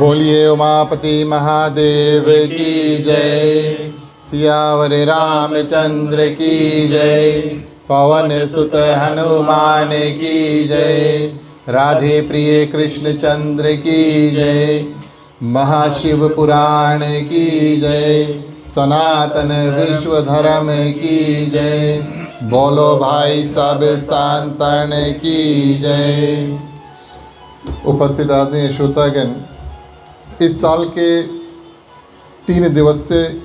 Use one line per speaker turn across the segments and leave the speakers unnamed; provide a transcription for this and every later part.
बोलिए उमापति महादेव की जय। सियावर रामचंद्र की जय। पवन सुत हनुमान की जय। राधे प्रिय कृष्ण चंद्र की जय। महाशिव पुराण की जय। सनातन विश्व धर्म की जय। बोलो भाई सब संतन की जय। उपस्थित आदरणीय श्रोतागण, इस साल के 3 दिवसीय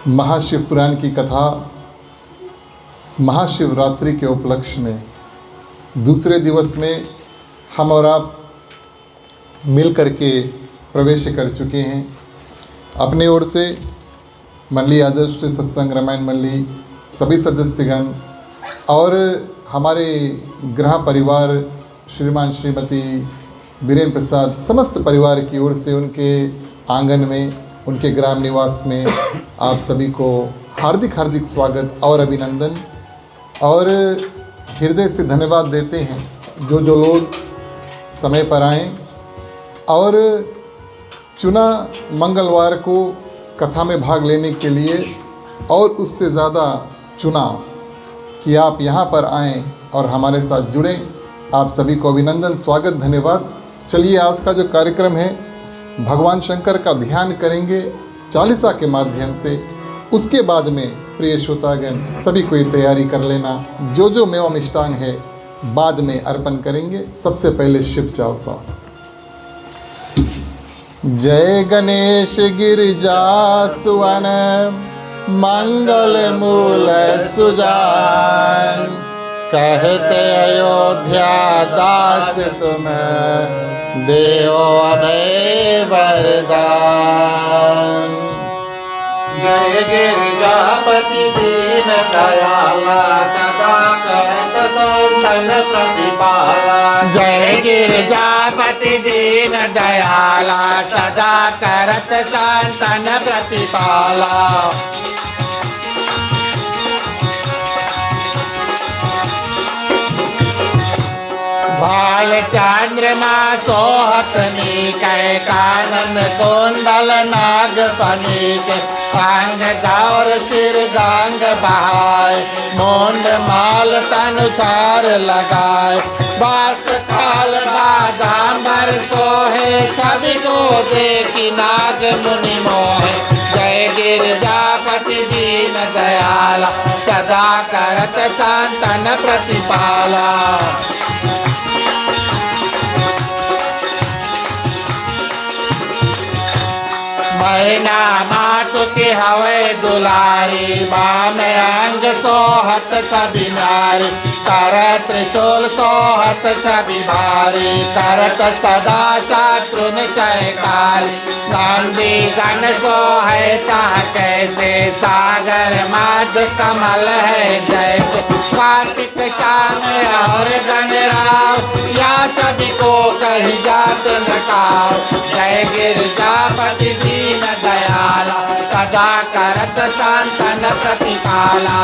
महाशिव पुराण की कथा महाशिवरात्रि के उपलक्ष्य में दूसरे दिवस में हम और आप मिल करके प्रवेश कर चुके हैं। अपने ओर से मंडली आदर्श सत्संग रामायण मंडली सभी सदस्यगण और हमारे गृह परिवार श्रीमान श्रीमती वीरेंद्र प्रसाद समस्त परिवार की ओर से उनके आंगन में, उनके ग्राम निवास में आप सभी को हार्दिक हार्दिक स्वागत और अभिनंदन और हृदय से धन्यवाद देते हैं जो लोग समय पर आएँ और चुना मंगलवार को कथा में भाग लेने के लिए और उससे ज़्यादा चुना कि आप यहाँ पर आएँ और हमारे साथ जुड़ें। आप सभी को अभिनंदन, स्वागत, धन्यवाद। चलिए आज का जो कार्यक्रम है भगवान शंकर का ध्यान करेंगे चालीसा के माध्यम से। उसके बाद में प्रिय श्रोतागण सभी कोई तैयारी कर लेना, जो मेवा मिष्टान है बाद में अर्पण करेंगे। सबसे पहले शिव चालीसा। जय गणेश गिरिजा सुवन मंगल मूल सुजान, कहते अयोध्या दास तुम देव अभय वरदान।
जय गिरिजापति दीन दयाला सदा करत संतन प्रतिपाला।
जय गिरिजापति दीन दयाला सदा करत संतन प्रतिपाला। भाल चंद्रमा सोहत नीकै, कानन कुंडल नाग फनीक, कांग गौर सिर गांग बहाय, मुंड माल तनुसार लगाए, बास काल बादाम्बर सोहे, सभी को देखी नाग मुनि मोहे। जय गिरिजापति दीन दयाला सदा करत संतन प्रतिपाला। मैना मातु की हवे दुलारी, बाम अंग सोहत सभी नारी, कर त्रिशूल सोहत सभी भारी, करत सदा शत्रु निचयकारी, नंदी गण को है चाह कैसे, सागर मध्य कमल है जैसे, कार्तिक चांद और गणराव, या सभी को कही जात नकार। जय गिरिजापति दीन दयाला सदा करत संतन प्रतिपाला।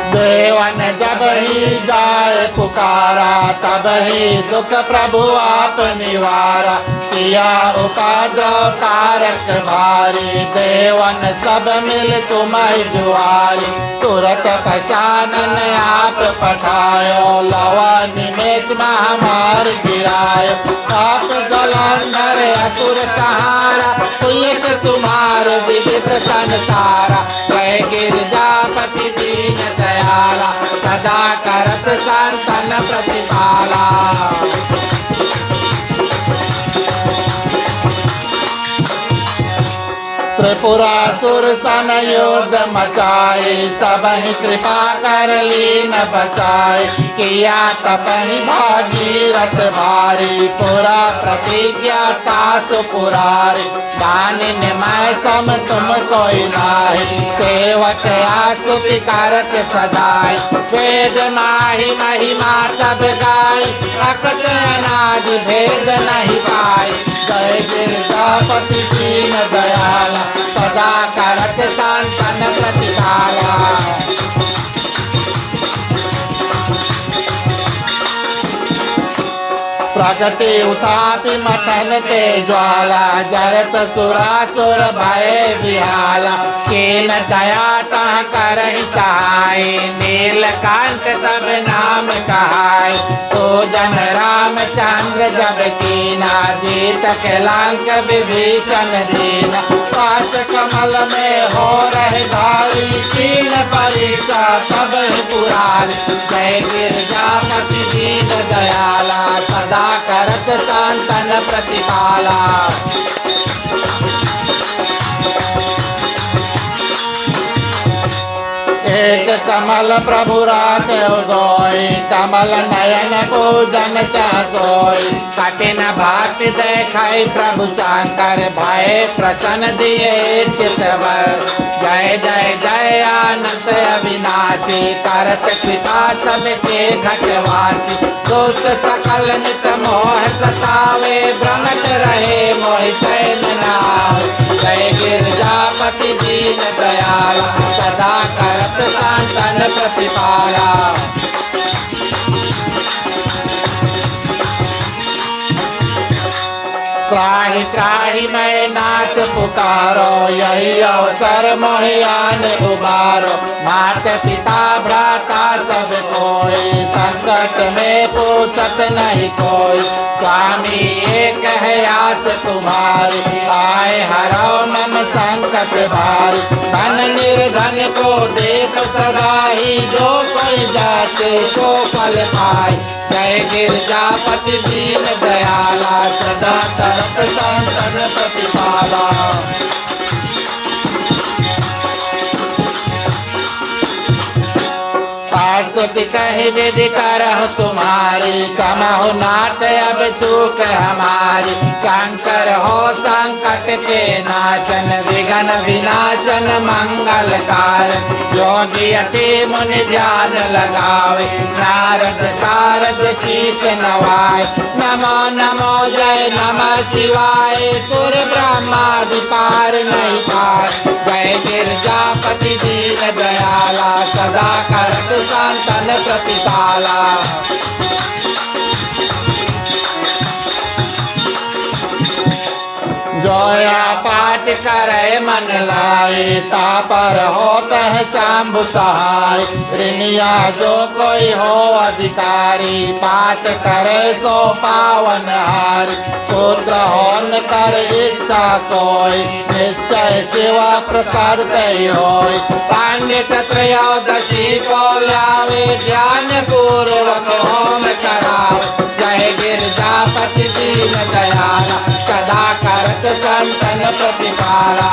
देवन जब ही जाए पुकारा, तब ही दुख प्रभु आप निवारा, किया उपद्रव कारक भारी, देवन सब मिल तुम्हें जुआरी, तुरत पहचानन आप पठायो, लवा निमेष महामार गिरायो, आप जलंधर असुर सहारा, पुलिस तुम्हार विदित संसारा। जय गिरिजापति दीन दयाला सदा करत संतन प्रतिपाला। त्रिपुरासुर सन युद्ध मचाए, सब ही कृपा कर लीन बचाए, किया तपहि भागीरथ भारी, पुरा प्रतिज्ञा तासु पुरारी, दानिन मैं सम तुम कोई नाहि, सेवक आस्तुति करत सदाई, वेद माहि महिमा सब गाय, अकट अनादि भेद नहीं पाए। जय गिरिजापति दीन दयाला सदा करत संतन प्रतिपाला। प्रगति उठाती मथन ते ज्वाला जरत सुरासुर भय विहाला कीन दया तह करहि सहाय नीलकांत सब नाम कहाय तो जन रामचंद्र जब कीना जीत के लंक विभीषण दीना पास कमल में हो रहे धारी कीन परीक्षा सब पुरारी जय गिरजापति दीन दयाला सदा करत शांतन प्रतिपाला एक कमल प्रभु रात सोई कमल नयन पूजन सोई कठिन भात देखाई प्रभु शंकर भय प्रसन्न दिए चितवर जय जय जय अनंत अविनाशी करत कृपा सबके घटवासी दोष सकल नित मोह सतावे भ्रमत रहे मोहि चैन नावे जय गिरजापति दीन दयाला सदा करत शांतन प्रतिपाला त्राहि त्राहि मैं नाथ पुकारो यही अवसर मोहियान उबारो मात पिता भ्राता सब कोई संकट में पूछत नहीं कोई स्वामी एक है आस तुम्हारी आए हरो मम संकट भारी धन निर्धन को देख सदा ही जो कोई जाते को फल पाए जय गिरजापति दीन दयाला सदा करत शांतन प्रतिपाला स्तुति कही विधि करहु तुम्हारी कमहु नाथ अब चूक हमारी शंकर हो संकट के नाशन विघ्न विनाशन मंगल कारण योगी अति मुनि ध्यान लगावे नारद सारद शीश नवाय नमो नमो जय नमः शिवाय सुर ब्रह्मादि पार नहीं पार जय गिरजापति दीन दयाला सदा करत शांतन प्रतिपाला जोया पाठ करे मन लाए तापर होता है शंभु सहाय ऋणिया जो कोई हो अधिकारी पाठ करे सो पावन हार पुत्र होन कर इच्छा सोई निश्चय शिवा प्रसाद होय पांड्य त्रयोदशी को लावे ध्यान पूर्वक होम करावे जय गिरजापति दीन दयाला सदा करत शांतन प्रतिपाला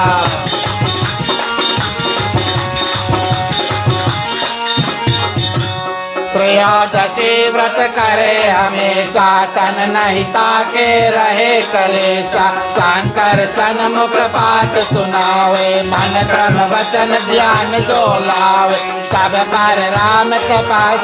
त्रयोदशी व्रत करे हमेशा तन नहीं ताके रहे कलेशा शंकर सन्मुख पाठ सुनावे मन क्रम वचन ध्यान जो लावे सब पर राम के पास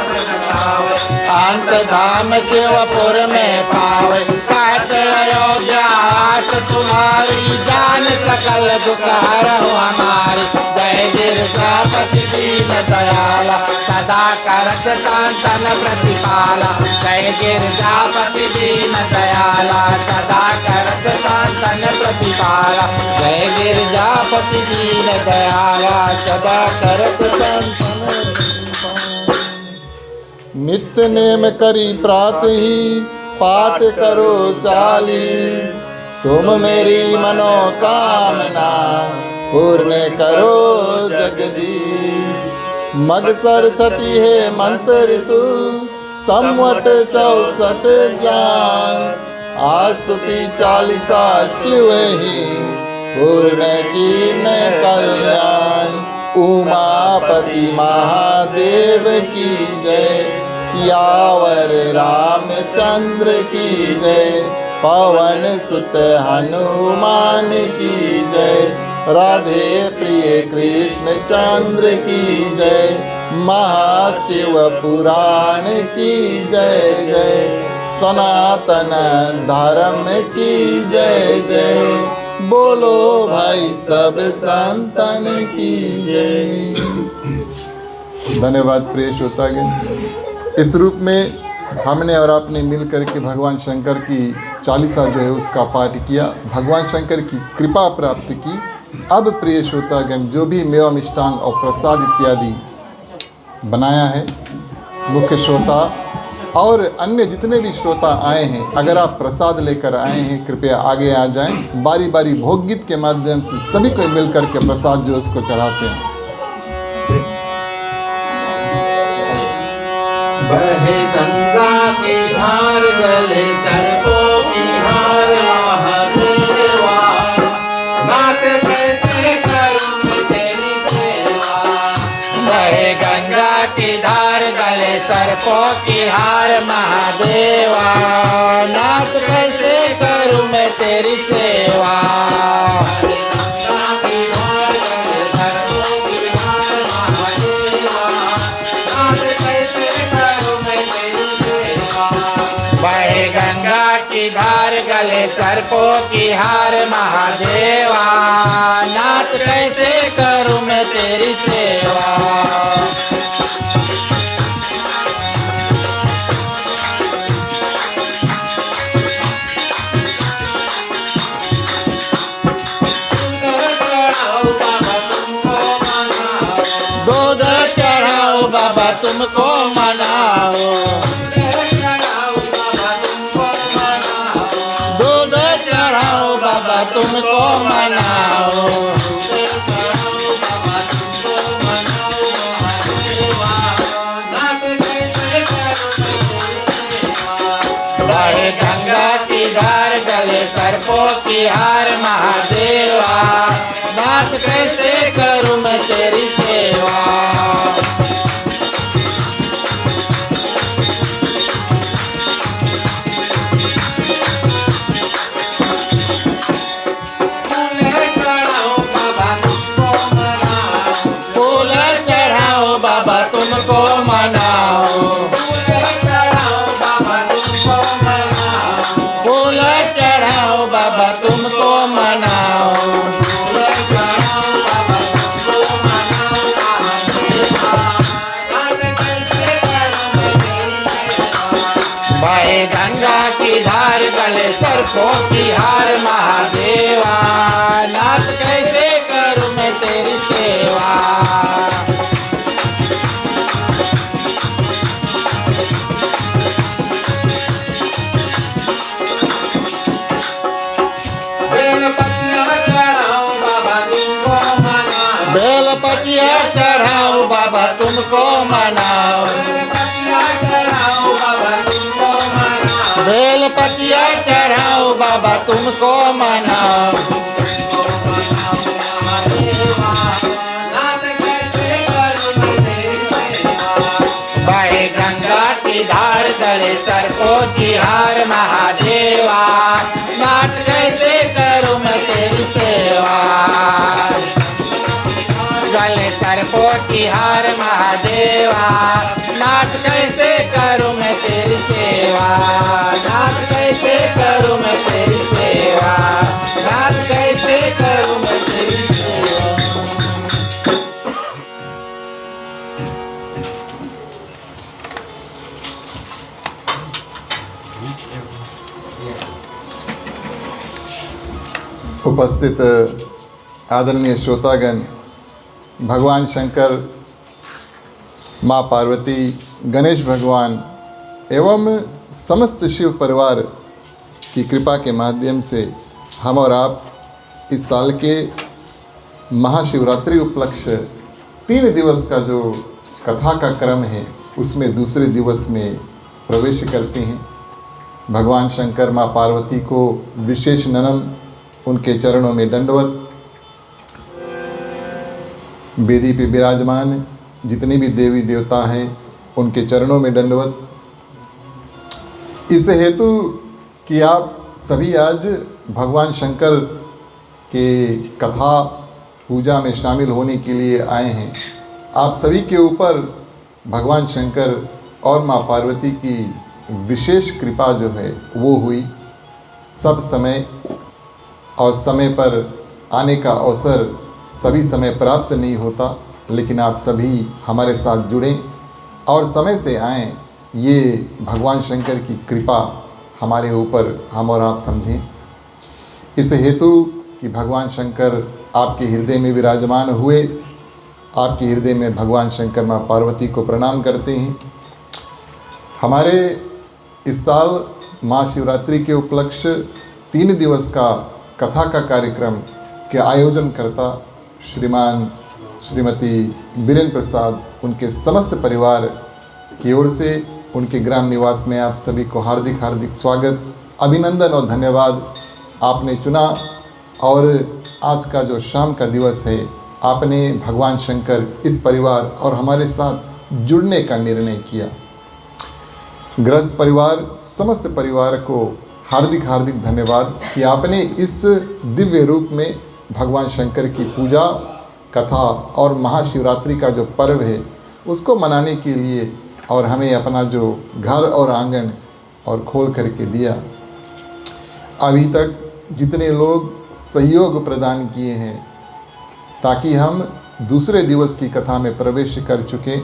अंत धाम शिवपुर में पावे काट अयोध्या आस तुम्हारी जान सकल दुख हरहु हमारी जय गिरजापति दीन दयाला सदा करत शांतन प्रतिपाला जय गिरजापति दीन दयाला सदा करत शांतन प्रतिपाला जय गिरजापति दीन दयाला सदा करत शांतन
नित्य नेम करी प्रात ही पाठ करो 40 तुम मेरी मनोकामना पूर्ण करो जगदीश मगसर छठी है मंत्र ऋतु संवट 64 ज्ञान आस्तुति 40 शिव ही पूर्ण कीन कल्याण उमापति महादेव की जय सियावर रामचंद्र की जय पवन सुत हनुमान की जय राधे प्रिय कृष्ण चंद्र की जय महाशिव पुराण की जय जय सनातन धर्म की जय जय बोलो भाई सब संतन की जय। धन्यवाद प्रिय श्रोतागण। इस रूप में हमने और आपने मिल करके भगवान शंकर की चालीसा जो है उसका पाठ किया, भगवान शंकर की कृपा प्राप्त की। अब प्रिय श्रोतागण, जो भी मेवा मिष्टांग और प्रसाद इत्यादि बनाया है, मुख्य श्रोता और अन्य जितने भी श्रोता आए हैं, अगर आप प्रसाद लेकर आए हैं कृपया आगे आ जाएं। बारी बारी भोग गीत के माध्यम से सभी को मिलकर के प्रसाद जो उसको चढ़ाते हैं।
बहे गंगा की धार गले सर्पों की हार महादेवा, नाथ कैसे करूं तेरी सेवा।
बहे गंगा की धार गले सर्पों की हार महादेवा, नाथ कैसे करूं मैं तेरी सेवा। बहे गंगा की धार गले सर्पों की हार महादेवा, नाथ कैसे करूं मैं तेरी सेवा। दूध चढ़ाओ बाबा तुमको मनाओ, दूध चढ़ाओ बाबा तुमको मनाओ। बहे गंगा की धार गले सर्पों की हार महादेवा, नाथ कैसे करूं मैं तेरी सेवा। फूल चढ़ाओ बाबा तुमको मनाओ, फूल चढ़ाओ बाबा तुमको मनाओ। बहे गंगा की धार गले सर्पों की हार महादेवा, नाथ कैसे करूं मैं तेरी सेवा। बेलपतिया चढ़ाओ बाबा तुमको मनाओ, बेलपतिया चढ़ाओ बाबा तुमको मनाओ। बहे गंगा की धार गले सर्पों की हार महादेवा, नाथ कैसे करूं मैं तेरी सेवा। गले सर्पों की हार महादेवा, नाथ कैसे करूं मैं तेरी सेवा। नाथ कैसे करूं मैं तेरी सेवा, नाथ कैसे करूं मैं तेरी सेवा।
उपस्थित आदरणीय श्रोतागण, भगवान शंकर, माँ पार्वती, गणेश भगवान एवं समस्त शिव परिवार की कृपा के माध्यम से हम और आप इस साल के महाशिवरात्रि उपलक्ष्य 3 दिवस का जो कथा का क्रम है उसमें दूसरे दिवस में प्रवेश करते हैं। भगवान शंकर, माँ पार्वती को विशेष नमन, उनके चरणों में दंडवत। वेदी पे विराजमान जितने भी देवी देवता हैं उनके चरणों में दंडवत। इस हेतु कि आप सभी आज भगवान शंकर के कथा पूजा में शामिल होने के लिए आए हैं। आप सभी के ऊपर भगवान शंकर और माँ पार्वती की विशेष कृपा जो है वो हुई। सब समय और समय पर आने का अवसर सभी समय प्राप्त नहीं होता, लेकिन आप सभी हमारे साथ जुड़ें और समय से आएँ ये भगवान शंकर की कृपा हमारे ऊपर हम और आप समझें। इस हेतु कि भगवान शंकर आपके हृदय में विराजमान हुए, आपके हृदय में भगवान शंकर माँ पार्वती को प्रणाम करते हैं। हमारे इस साल महाशिवरात्रि के उपलक्ष्य 3 दिवस का कथा का कार्यक्रम के आयोजन करता श्रीमान श्रीमती बीरेन प्रसाद, उनके समस्त परिवार की ओर से उनके ग्राम निवास में आप सभी को हार्दिक हार्दिक स्वागत, अभिनंदन और धन्यवाद। आपने चुना और आज का जो शाम का दिवस है, आपने भगवान शंकर, इस परिवार और हमारे साथ जुड़ने का निर्णय किया। गृहस्थ परिवार, समस्त परिवार को हार्दिक हार्दिक धन्यवाद कि आपने इस दिव्य रूप में भगवान शंकर की पूजा, कथा और महाशिवरात्रि का जो पर्व है उसको मनाने के लिए और हमें अपना जो घर और आंगन और खोल करके दिया। अभी तक जितने लोग सहयोग प्रदान किए हैं ताकि हम दूसरे दिवस की कथा में प्रवेश कर चुके,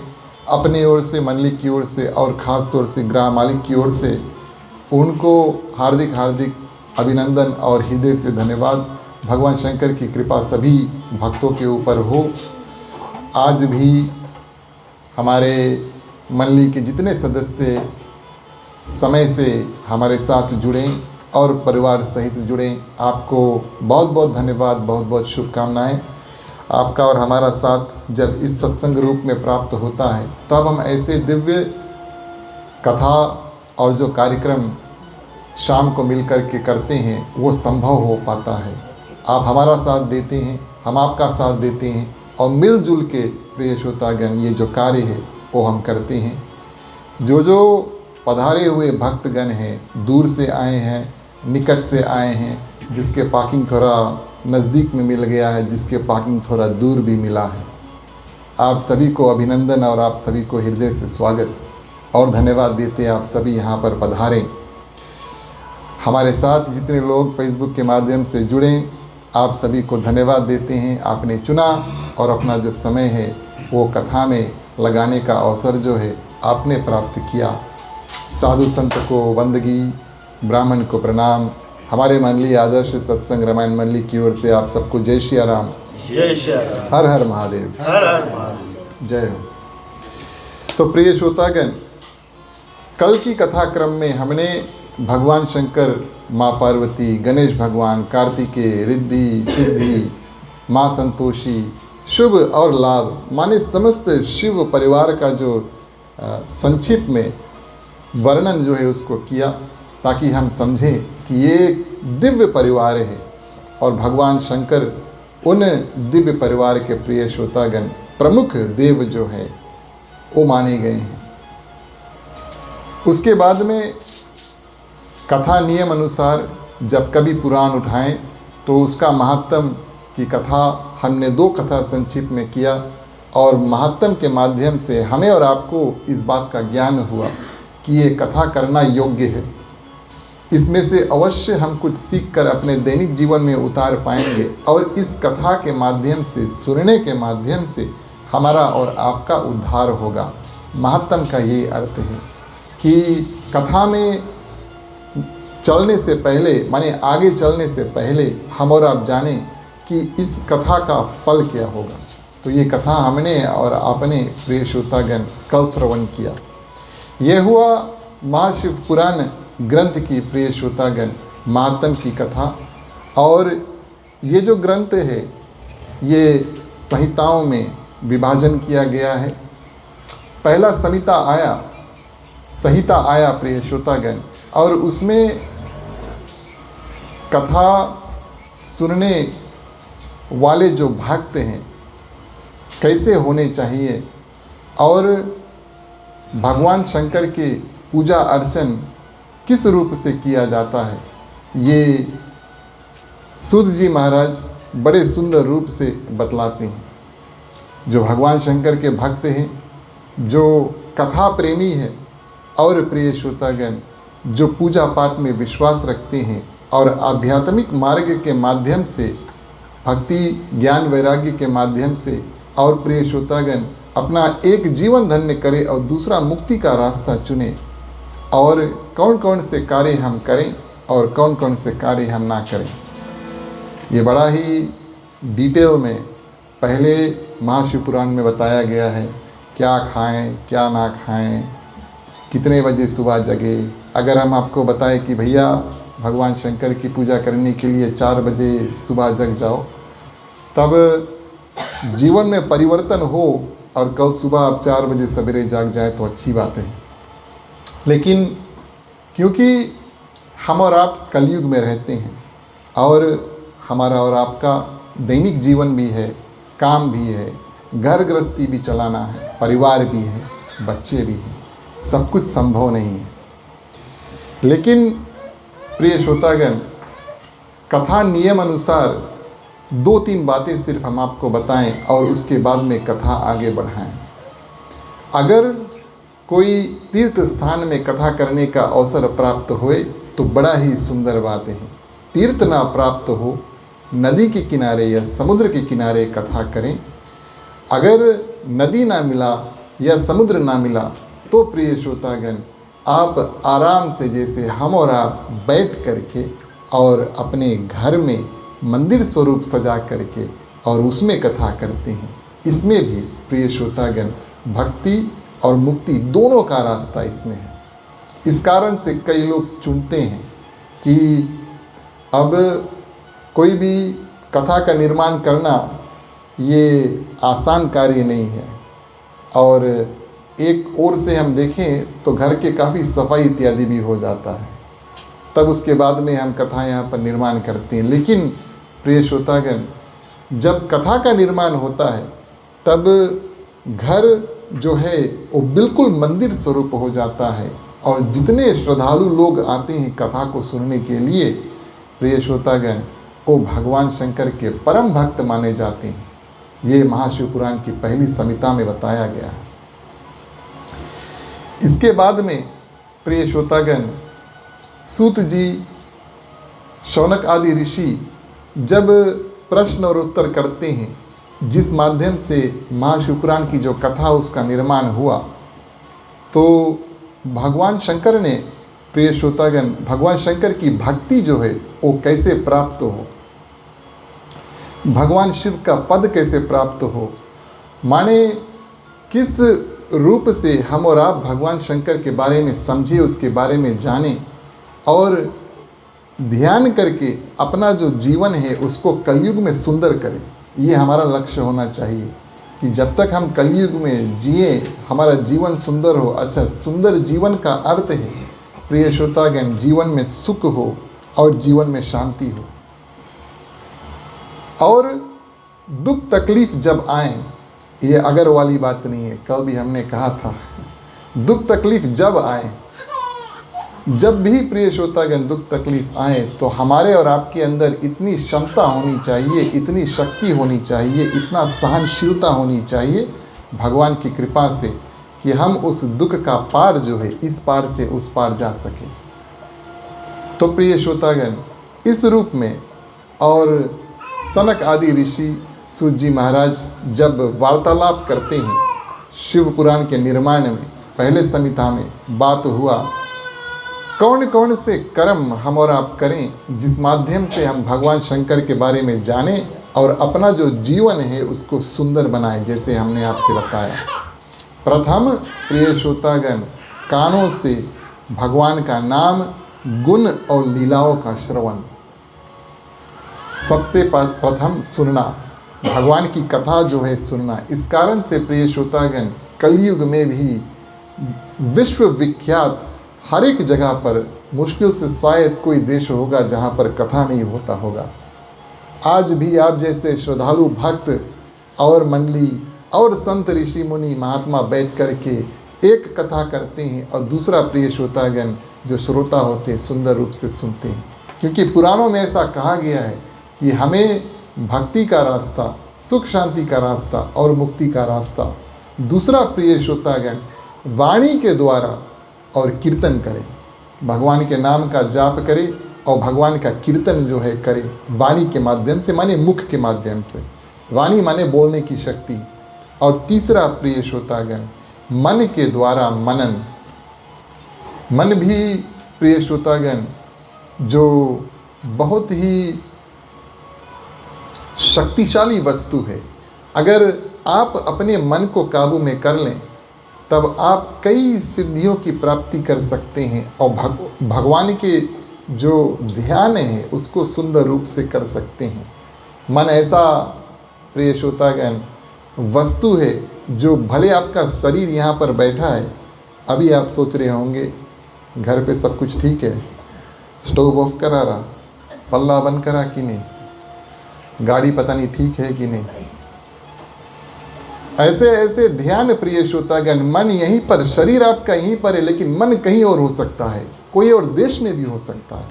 अपनी ओर से, मंडली की ओर से और ख़ास तौर से ग्राम मालिक की ओर से उनको हार्दिक हार्दिक अभिनंदन और हृदय से धन्यवाद। भगवान शंकर की कृपा सभी भक्तों के ऊपर हो। आज भी हमारे मंडली के जितने सदस्य समय से हमारे साथ जुड़ें और परिवार सहित जुड़ें, आपको बहुत बहुत धन्यवाद, बहुत बहुत शुभकामनाएं। आपका और हमारा साथ जब इस सत्संग रूप में प्राप्त होता है तब हम ऐसे दिव्य कथा और जो कार्यक्रम शाम को मिलकर के करते हैं वो संभव हो पाता है। आप हमारा साथ देते हैं, हम आपका साथ देते हैं और मिलजुल के प्रिय श्रोतागण ये जो कार्य है वो हम करते हैं। जो पधारे हुए भक्तगण हैं, दूर से आए हैं, निकट से आए हैं, जिसके पार्किंग थोड़ा नज़दीक में मिल गया है, जिसके पार्किंग थोड़ा दूर भी मिला है, आप सभी को अभिनंदन और आप सभी को हृदय से स्वागत और धन्यवाद देते हैं। आप सभी यहाँ पर पधारें। हमारे साथ जितने लोग फेसबुक के माध्यम से जुड़े, आप सभी को धन्यवाद देते हैं। आपने चुना और अपना जो समय है वो कथा में लगाने का अवसर जो है आपने प्राप्त किया। साधु संत को वंदगी, ब्राह्मण को प्रणाम। हमारे मंडली आदर्श सत्संग रामायण मंडली की ओर से आप सबको जय श्री राम,
जय श्री राम,
हर हर महादेव,
हर हर महादेव,
जय हो। तो प्रिय श्रोतागण, कल की कथा क्रम में हमने भगवान शंकर, माँ पार्वती, गणेश भगवान, कार्तिकेय, रिद्धि सिद्धि, माँ संतोषी, शुभ और लाभ माने समस्त शिव परिवार का जो संक्षिप्त में वर्णन जो है उसको किया, ताकि हम समझें कि ये एक दिव्य परिवार है और भगवान शंकर उन दिव्य परिवार के प्रिय श्रोतागण, प्रमुख देव जो है वो माने गए हैं। उसके बाद में कथा नियम अनुसार जब कभी पुराण उठाएं तो उसका महात्म की कथा हमने 2 कथा संक्षिप्त में किया और महात्म के माध्यम से हमें और आपको इस बात का ज्ञान हुआ कि ये कथा करना योग्य है। इसमें से अवश्य हम कुछ सीख कर अपने दैनिक जीवन में उतार पाएंगे और इस कथा के माध्यम से, सुनने के माध्यम से हमारा और आपका उद्धार होगा। महात्म का ये अर्थ है कि कथा में चलने से पहले, माने आगे चलने से पहले हम और आप जानें कि इस कथा का फल क्या होगा। तो ये कथा हमने और आपने प्रिय श्रोतागण कल श्रवण किया। यह हुआ महाशिव पुराण ग्रंथ की प्रिय श्रोतागण महात्म की कथा। और ये जो ग्रंथ है ये संहिताओं में विभाजन किया गया है। पहला संहिता आया प्रिय श्रोतागण, और उसमें कथा सुनने वाले जो भक्त हैं कैसे होने चाहिए और भगवान शंकर के पूजा अर्चन किस रूप से किया जाता है, ये सूत जी महाराज बड़े सुंदर रूप से बतलाते हैं। जो भगवान शंकर के भक्त हैं, जो कथा प्रेमी है और प्रिय श्रोतागण जो पूजा पाठ में विश्वास रखते हैं और आध्यात्मिक मार्ग के माध्यम से, भक्ति ज्ञान वैराग्य के माध्यम से और प्रिय श्रोतागण अपना एक जीवन धन्य करे और दूसरा मुक्ति का रास्ता चुने, और कौन कौन से कार्य हम करें और कौन कौन से कार्य हम ना करें। ये बड़ा ही डिटेल में पहले महाशिव पुराण में बताया गया है, क्या खाएं क्या ना खाएं, कितने बजे सुबह जगे। अगर हम आपको बताएं कि भैया भगवान शंकर की पूजा करने के लिए 4 बजे सुबह जग जाओ, तब जीवन में परिवर्तन हो और कल सुबह आप 4 बजे सवेरे जाग जाए तो अच्छी बात है। लेकिन क्योंकि हम और आप कलयुग में रहते हैं और हमारा और आपका दैनिक जीवन भी है, काम भी है, घर गृहस्थी भी चलाना है, परिवार भी है, बच्चे भी हैं, सब कुछ संभव नहीं है। लेकिन प्रिय श्रोतागण, कथा नियम अनुसार 2-3 बातें सिर्फ हम आपको बताएं और उसके बाद में कथा आगे बढ़ाएं। अगर कोई तीर्थ स्थान में कथा करने का अवसर प्राप्त होए तो बड़ा ही सुंदर बात है। तीर्थ ना प्राप्त हो, नदी के किनारे या समुद्र के किनारे कथा करें। अगर नदी ना मिला या समुद्र ना मिला तो प्रिय श्रोतागण, आप आराम से जैसे हम और आप बैठ करके और अपने घर में मंदिर स्वरूप सजा करके और उसमें कथा करते हैं। इसमें भी प्रिय श्रोतागण भक्ति और मुक्ति दोनों का रास्ता इसमें है। इस कारण से कई लोग चुनते हैं कि अब कोई भी कथा का निर्माण करना ये आसान कार्य नहीं है, और एक ओर से हम देखें तो घर के काफ़ी सफाई इत्यादि भी हो जाता है, तब उसके बाद में हम कथा यहाँ पर निर्माण करते हैं। लेकिन प्रिय श्रोतागण, जब कथा का निर्माण होता है तब घर जो है वो बिल्कुल मंदिर स्वरूप हो जाता है, और जितने श्रद्धालु लोग आते हैं कथा को सुनने के लिए, प्रिय श्रोतागण, वो भगवान शंकर के परम भक्त माने जाते हैं। ये महाशिव पुराण की पहली संहिता में बताया गया है। इसके बाद में प्रिय श्रोतागण, सूत जी, शौनक आदि ऋषि जब प्रश्न और उत्तर करते हैं, जिस माध्यम से महाशिव पुराण की जो कथा उसका निर्माण हुआ, तो भगवान शंकर ने, प्रिय श्रोतागण, भगवान शंकर की भक्ति जो है वो कैसे प्राप्त हो, भगवान शिव का पद कैसे प्राप्त हो, माने किस रूप से हम और आप भगवान शंकर के बारे में समझे, उसके बारे में जाने और ध्यान करके अपना जो जीवन है उसको कलयुग में सुंदर करें। ये हमारा लक्ष्य होना चाहिए कि जब तक हम कलयुग में जिए हमारा जीवन सुंदर हो। अच्छा, सुंदर जीवन का अर्थ है प्रिय श्रोतागण, जीवन में सुख हो और जीवन में शांति हो। और दुख तकलीफ जब आए, ये अगर वाली बात नहीं है, कल भी हमने कहा था, दुख तकलीफ जब आए, जब भी प्रिय श्रोतागण दुख तकलीफ आए तो हमारे और आपके अंदर इतनी क्षमता होनी चाहिए, इतनी शक्ति होनी चाहिए, इतना सहनशीलता होनी चाहिए भगवान की कृपा से कि हम उस दुख का पार जो है इस पार से उस पार जा सके। तो प्रिय श्रोतागण, इस रूप में और सनक आदि ऋषि, सूत जी महाराज जब वार्तालाप करते हैं शिव पुराण के निर्माण में, पहले संहिता में बात हुआ कौन कौन से कर्म हम और आप करें जिस माध्यम से हम भगवान शंकर के बारे में जानें और अपना जो जीवन है उसको सुंदर बनाएं, जैसे हमने आपसे बताया। प्रथम प्रिय श्रोतागण, कानों से भगवान का नाम, गुण और लीलाओं का श्रवण, सबसे प्रथम सुनना, भगवान की कथा जो है सुनना। इस कारण से प्रिय श्रोतागण, कलयुग में भी विश्व विख्यात हर एक जगह पर मुश्किल से शायद कोई देश होगा जहाँ पर कथा नहीं होता होगा। आज भी आप जैसे श्रद्धालु भक्त और मंडली और संत ऋषि मुनि महात्मा बैठ कर के एक कथा करते हैं और दूसरा प्रिय श्रोतागण जो श्रोता होते हैं सुंदर रूप से सुनते हैं, क्योंकि पुराणों में ऐसा कहा गया है कि हमें भक्ति का रास्ता, सुख शांति का रास्ता और मुक्ति का रास्ता। दूसरा प्रिय श्रोतागण, वाणी के द्वारा और कीर्तन करें, भगवान के नाम का जाप करें और भगवान का कीर्तन जो है करें वाणी के माध्यम से, माने मुख के माध्यम से। वाणी माने बोलने की शक्ति, और तीसरा प्रिय श्रोतागण, मन के द्वारा मनन। मन भी प्रिय श्रोतागण जो बहुत ही शक्तिशाली वस्तु है। अगर आप अपने मन को काबू में कर लें तब आप कई सिद्धियों की प्राप्ति कर सकते हैं और भगवान के जो ध्यान है उसको सुंदर रूप से कर सकते हैं। मन ऐसा प्रिय श्रोतागण वस्तु है जो भले आपका शरीर यहाँ पर बैठा है, अभी आप सोच रहे होंगे घर पे सब कुछ ठीक है, स्टोव ऑफ करा रहा, पल्ला बंद करा कि नहीं, गाड़ी पता नहीं ठीक है कि नहीं। ऐसे ऐसे ध्यान प्रिय श्रोतागण, मन यहीं पर, शरीर आपका यहीं पर है लेकिन मन कहीं और हो सकता है, कोई और देश में भी हो सकता है।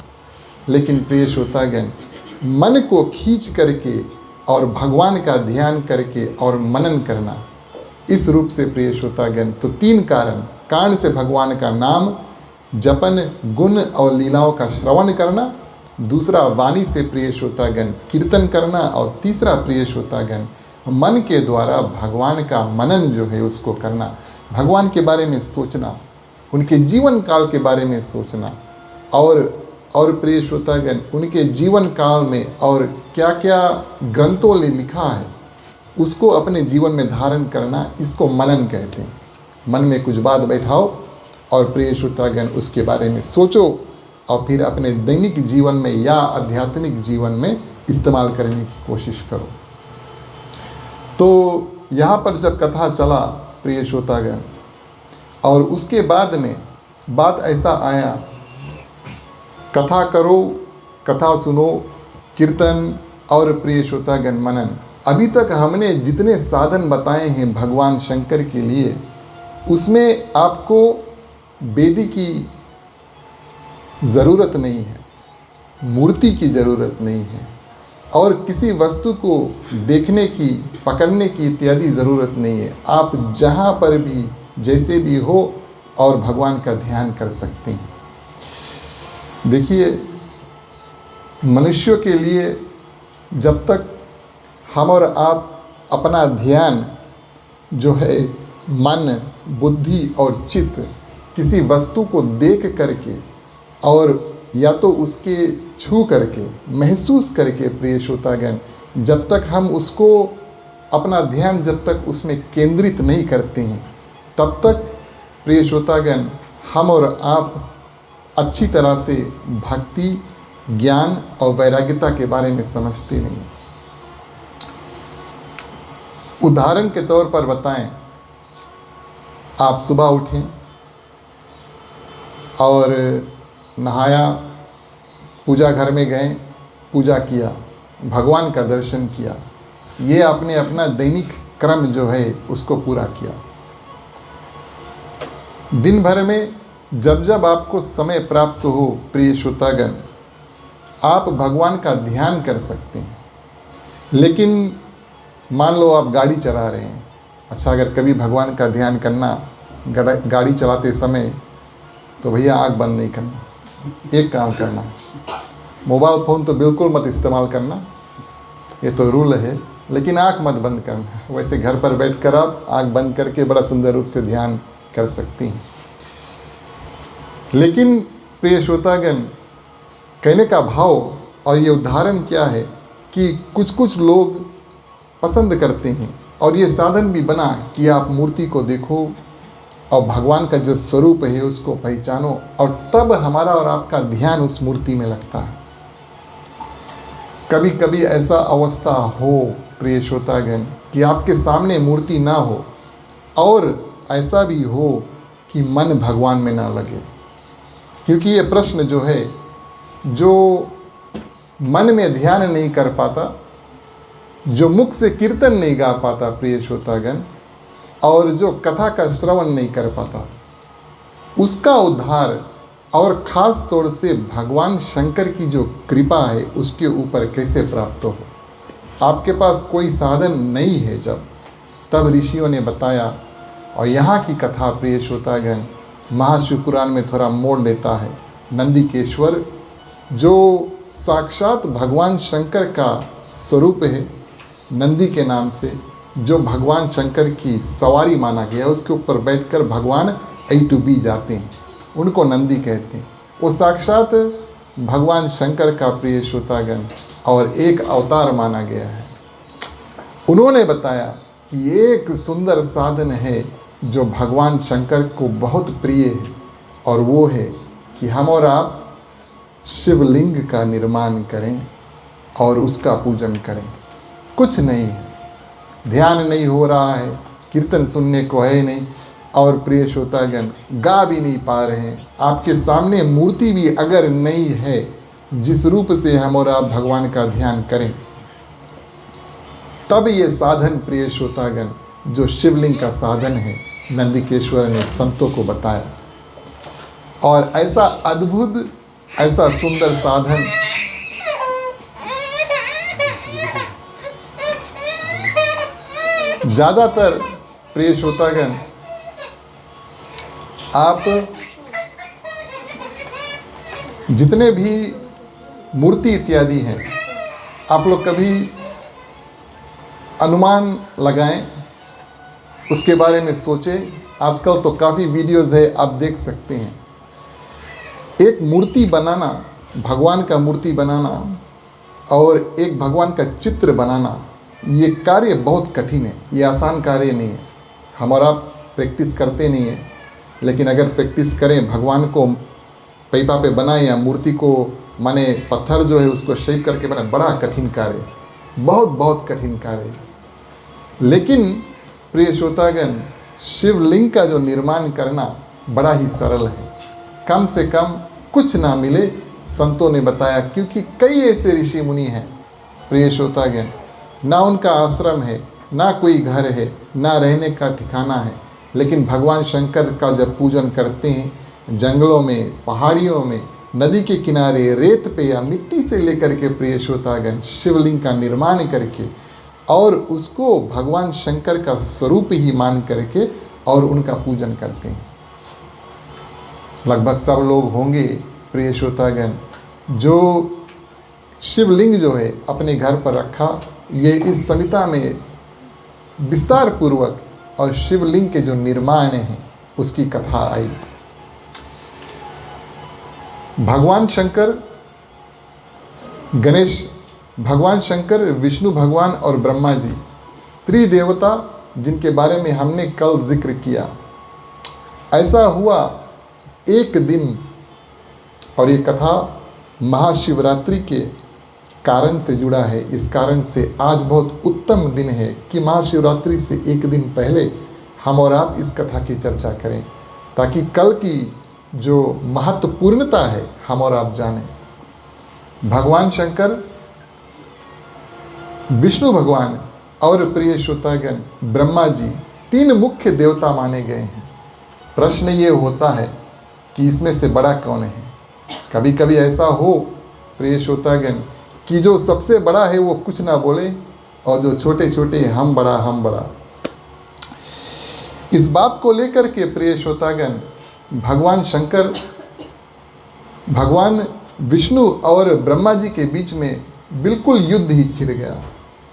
लेकिन प्रिय श्रोतागण, मन को खींच करके और भगवान का ध्यान करके और मनन करना, इस रूप से प्रिय श्रोतागण तो 3 कारण, कान से भगवान का नाम जपन, गुण और लीलाओं का श्रवण करना, दूसरा वाणी से प्रिय श्रोतागण कीर्तन करना, और तीसरा प्रिय श्रोतागण मन के द्वारा भगवान का मनन जो है उसको करना, भगवान के बारे में सोचना, उनके जीवन काल के बारे में सोचना, और प्रिय श्रोतागण उनके जीवन काल में और क्या क्या ग्रंथों ने लिखा है उसको अपने जीवन में धारण करना, इसको मनन कहते हैं। मन में कुछ बात बैठाओ और प्रिय श्रोतागण उसके बारे में सोचो और फिर अपने दैनिक जीवन में या आध्यात्मिक जीवन में इस्तेमाल करने की कोशिश करो। तो यहाँ पर जब कथा चला प्रिय श्रोतागण, और उसके बाद में बात ऐसा आया, कथा करो, कथा सुनो, कीर्तन और प्रिय श्रोतागण मनन। अभी तक हमने जितने साधन बताए हैं भगवान शंकर के लिए, उसमें आपको वेदी की ज़रूरत नहीं है, मूर्ति की ज़रूरत नहीं है, और किसी वस्तु को देखने की, पकड़ने की इत्यादि ज़रूरत नहीं है। आप जहाँ पर भी जैसे भी हो और भगवान का ध्यान कर सकते हैं। देखिए, मनुष्यों के लिए जब तक हम और आप अपना ध्यान जो है मन, बुद्धि और चित्त किसी वस्तु को देख करके और या तो उसके छू करके, महसूस करके प्रिय श्रोतागण, जब तक हम उसको अपना ध्यान जब तक उसमें केंद्रित नहीं करते हैं तब तक प्रिय श्रोतागण हम और आप अच्छी तरह से भक्ति, ज्ञान और वैराग्यता के बारे में समझते नहीं। उदाहरण के तौर पर बताएं, आप सुबह उठें और नहाया, पूजा घर में गए, पूजा किया, भगवान का दर्शन किया, ये आपने अपना दैनिक क्रम जो है उसको पूरा किया। दिन भर में जब जब आपको समय प्राप्त हो प्रिय श्रोतागण, आप भगवान का ध्यान कर सकते हैं। लेकिन मान लो आप गाड़ी चला रहे हैं, अच्छा अगर कभी भगवान का ध्यान करना गाड़ी चलाते समय, तो भैया आँख बंद नहीं करना, एक काम करना, मोबाइल फ़ोन तो बिल्कुल मत इस्तेमाल करना, ये तो रूल है, लेकिन आँख मत बंद करना। वैसे घर पर बैठकर आप आँख बंद करके बड़ा सुंदर रूप से ध्यान कर सकती हैं। लेकिन प्रिय श्रोतागण, कहने का भाव और ये उदाहरण क्या है कि कुछ कुछ लोग पसंद करते हैं और ये साधन भी बना कि आप मूर्ति को देखो और भगवान का जो स्वरूप है उसको पहचानो, और तब हमारा और आपका ध्यान उस मूर्ति में लगता है। कभी कभी ऐसा अवस्था हो प्रिय श्रोतागण कि आपके सामने मूर्ति ना हो और ऐसा भी हो कि मन भगवान में ना लगे, क्योंकि ये प्रश्न जो है, जो मन में ध्यान नहीं कर पाता, जो मुख से कीर्तन नहीं गा पाता प्रिय श्रोतागण, और जो कथा का श्रवण नहीं कर पाता, उसका उद्धार और ख़ास तौर से भगवान शंकर की जो कृपा है उसके ऊपर कैसे प्राप्त हो। आपके पास कोई साधन नहीं है जब, तब ऋषियों ने बताया, और यहाँ की कथा प्रिय श्रोतागण महाशिव पुराण में थोड़ा मोड़ लेता है। नंदिकेश्वर जो साक्षात भगवान शंकर का स्वरूप है, नंदी के नाम से, जो भगवान शंकर की सवारी माना गया, उसके ऊपर बैठकर भगवान A to B जाते हैं, उनको नंदी कहते हैं। वो साक्षात भगवान शंकर का प्रिय श्रोतागण और एक अवतार माना गया है। उन्होंने बताया कि एक सुंदर साधन है जो भगवान शंकर को बहुत प्रिय है, और वो है कि हम और आप शिवलिंग का निर्माण करें और उसका पूजन करें। कुछ नहीं है, ध्यान नहीं हो रहा है, कीर्तन सुनने को है नहीं, और प्रिय श्रोतागण गा भी नहीं पा रहे हैं। आपके सामने मूर्ति भी अगर नहीं है जिस रूप से हम और आप भगवान का ध्यान करें, तब ये साधन प्रिय श्रोतागण जो शिवलिंग का साधन है, नंदिकेश्वर ने संतों को बताया। और ऐसा अद्भुत, ऐसा सुंदर साधन ज़्यादातर प्रिय श्रोतागण आप जितने भी मूर्ति इत्यादि हैं, आप लोग कभी अनुमान लगाएं, उसके बारे में सोचें। आजकल तो काफ़ी वीडियोज़ है, आप देख सकते हैं। एक मूर्ति बनाना, भगवान का मूर्ति बनाना और एक भगवान का चित्र बनाना, ये कार्य बहुत कठिन है, ये आसान कार्य नहीं है। हम और आप प्रैक्टिस करते नहीं हैं, लेकिन अगर प्रैक्टिस करें, भगवान को पैपा पे बनाएं या मूर्ति को माने पत्थर जो है उसको शेप करके बनाएं, बड़ा कठिन कार्य, बहुत बहुत कठिन कार्य है। लेकिन प्रिय श्रोतागण शिवलिंग का जो निर्माण करना बड़ा ही सरल है। कम से कम कुछ ना मिले, संतों ने बताया, क्योंकि कई ऐसे ऋषि मुनि हैं प्रिय श्रोतागण, ना उनका आश्रम है, ना कोई घर है, ना रहने का ठिकाना है, लेकिन भगवान शंकर का जब पूजन करते हैं, जंगलों में, पहाड़ियों में, नदी के किनारे, रेत पे या मिट्टी से लेकर के प्रिय श्रोतागण शिवलिंग का निर्माण करके और उसको भगवान शंकर का स्वरूप ही मान करके और उनका पूजन करते हैं। लगभग सब लोग होंगे प्रिय श्रोतागण जो शिवलिंग जो है अपने घर पर रखा। ये इस संहिता में विस्तार पूर्वक और शिवलिंग के जो निर्माण हैं उसकी कथा आई। भगवान शंकर, गणेश, भगवान शंकर, विष्णु भगवान और ब्रह्मा जी, त्रिदेवता जिनके बारे में हमने कल जिक्र किया। ऐसा हुआ एक दिन, और ये कथा महाशिवरात्रि के कारण से जुड़ा है। इस कारण से आज बहुत उत्तम दिन है कि महाशिवरात्रि से एक दिन पहले हम और आप इस कथा की चर्चा करें, ताकि कल की जो महत्वपूर्णता है हम और आप जानें। भगवान शंकर, विष्णु भगवान और प्रिय श्रोतागण ब्रह्मा जी तीन मुख्य देवता माने गए हैं। प्रश्न ये होता है कि इसमें से बड़ा कौन है। कभी कभी ऐसा हो प्रिय श्रोतागण कि जो सबसे बड़ा है वो कुछ ना बोले और जो छोटे छोटे हम बड़ा, हम बड़ा। इस बात को लेकर के प्रिय श्रोतागण भगवान शंकर, भगवान विष्णु और ब्रह्मा जी के बीच में बिल्कुल युद्ध ही छिड़ गया।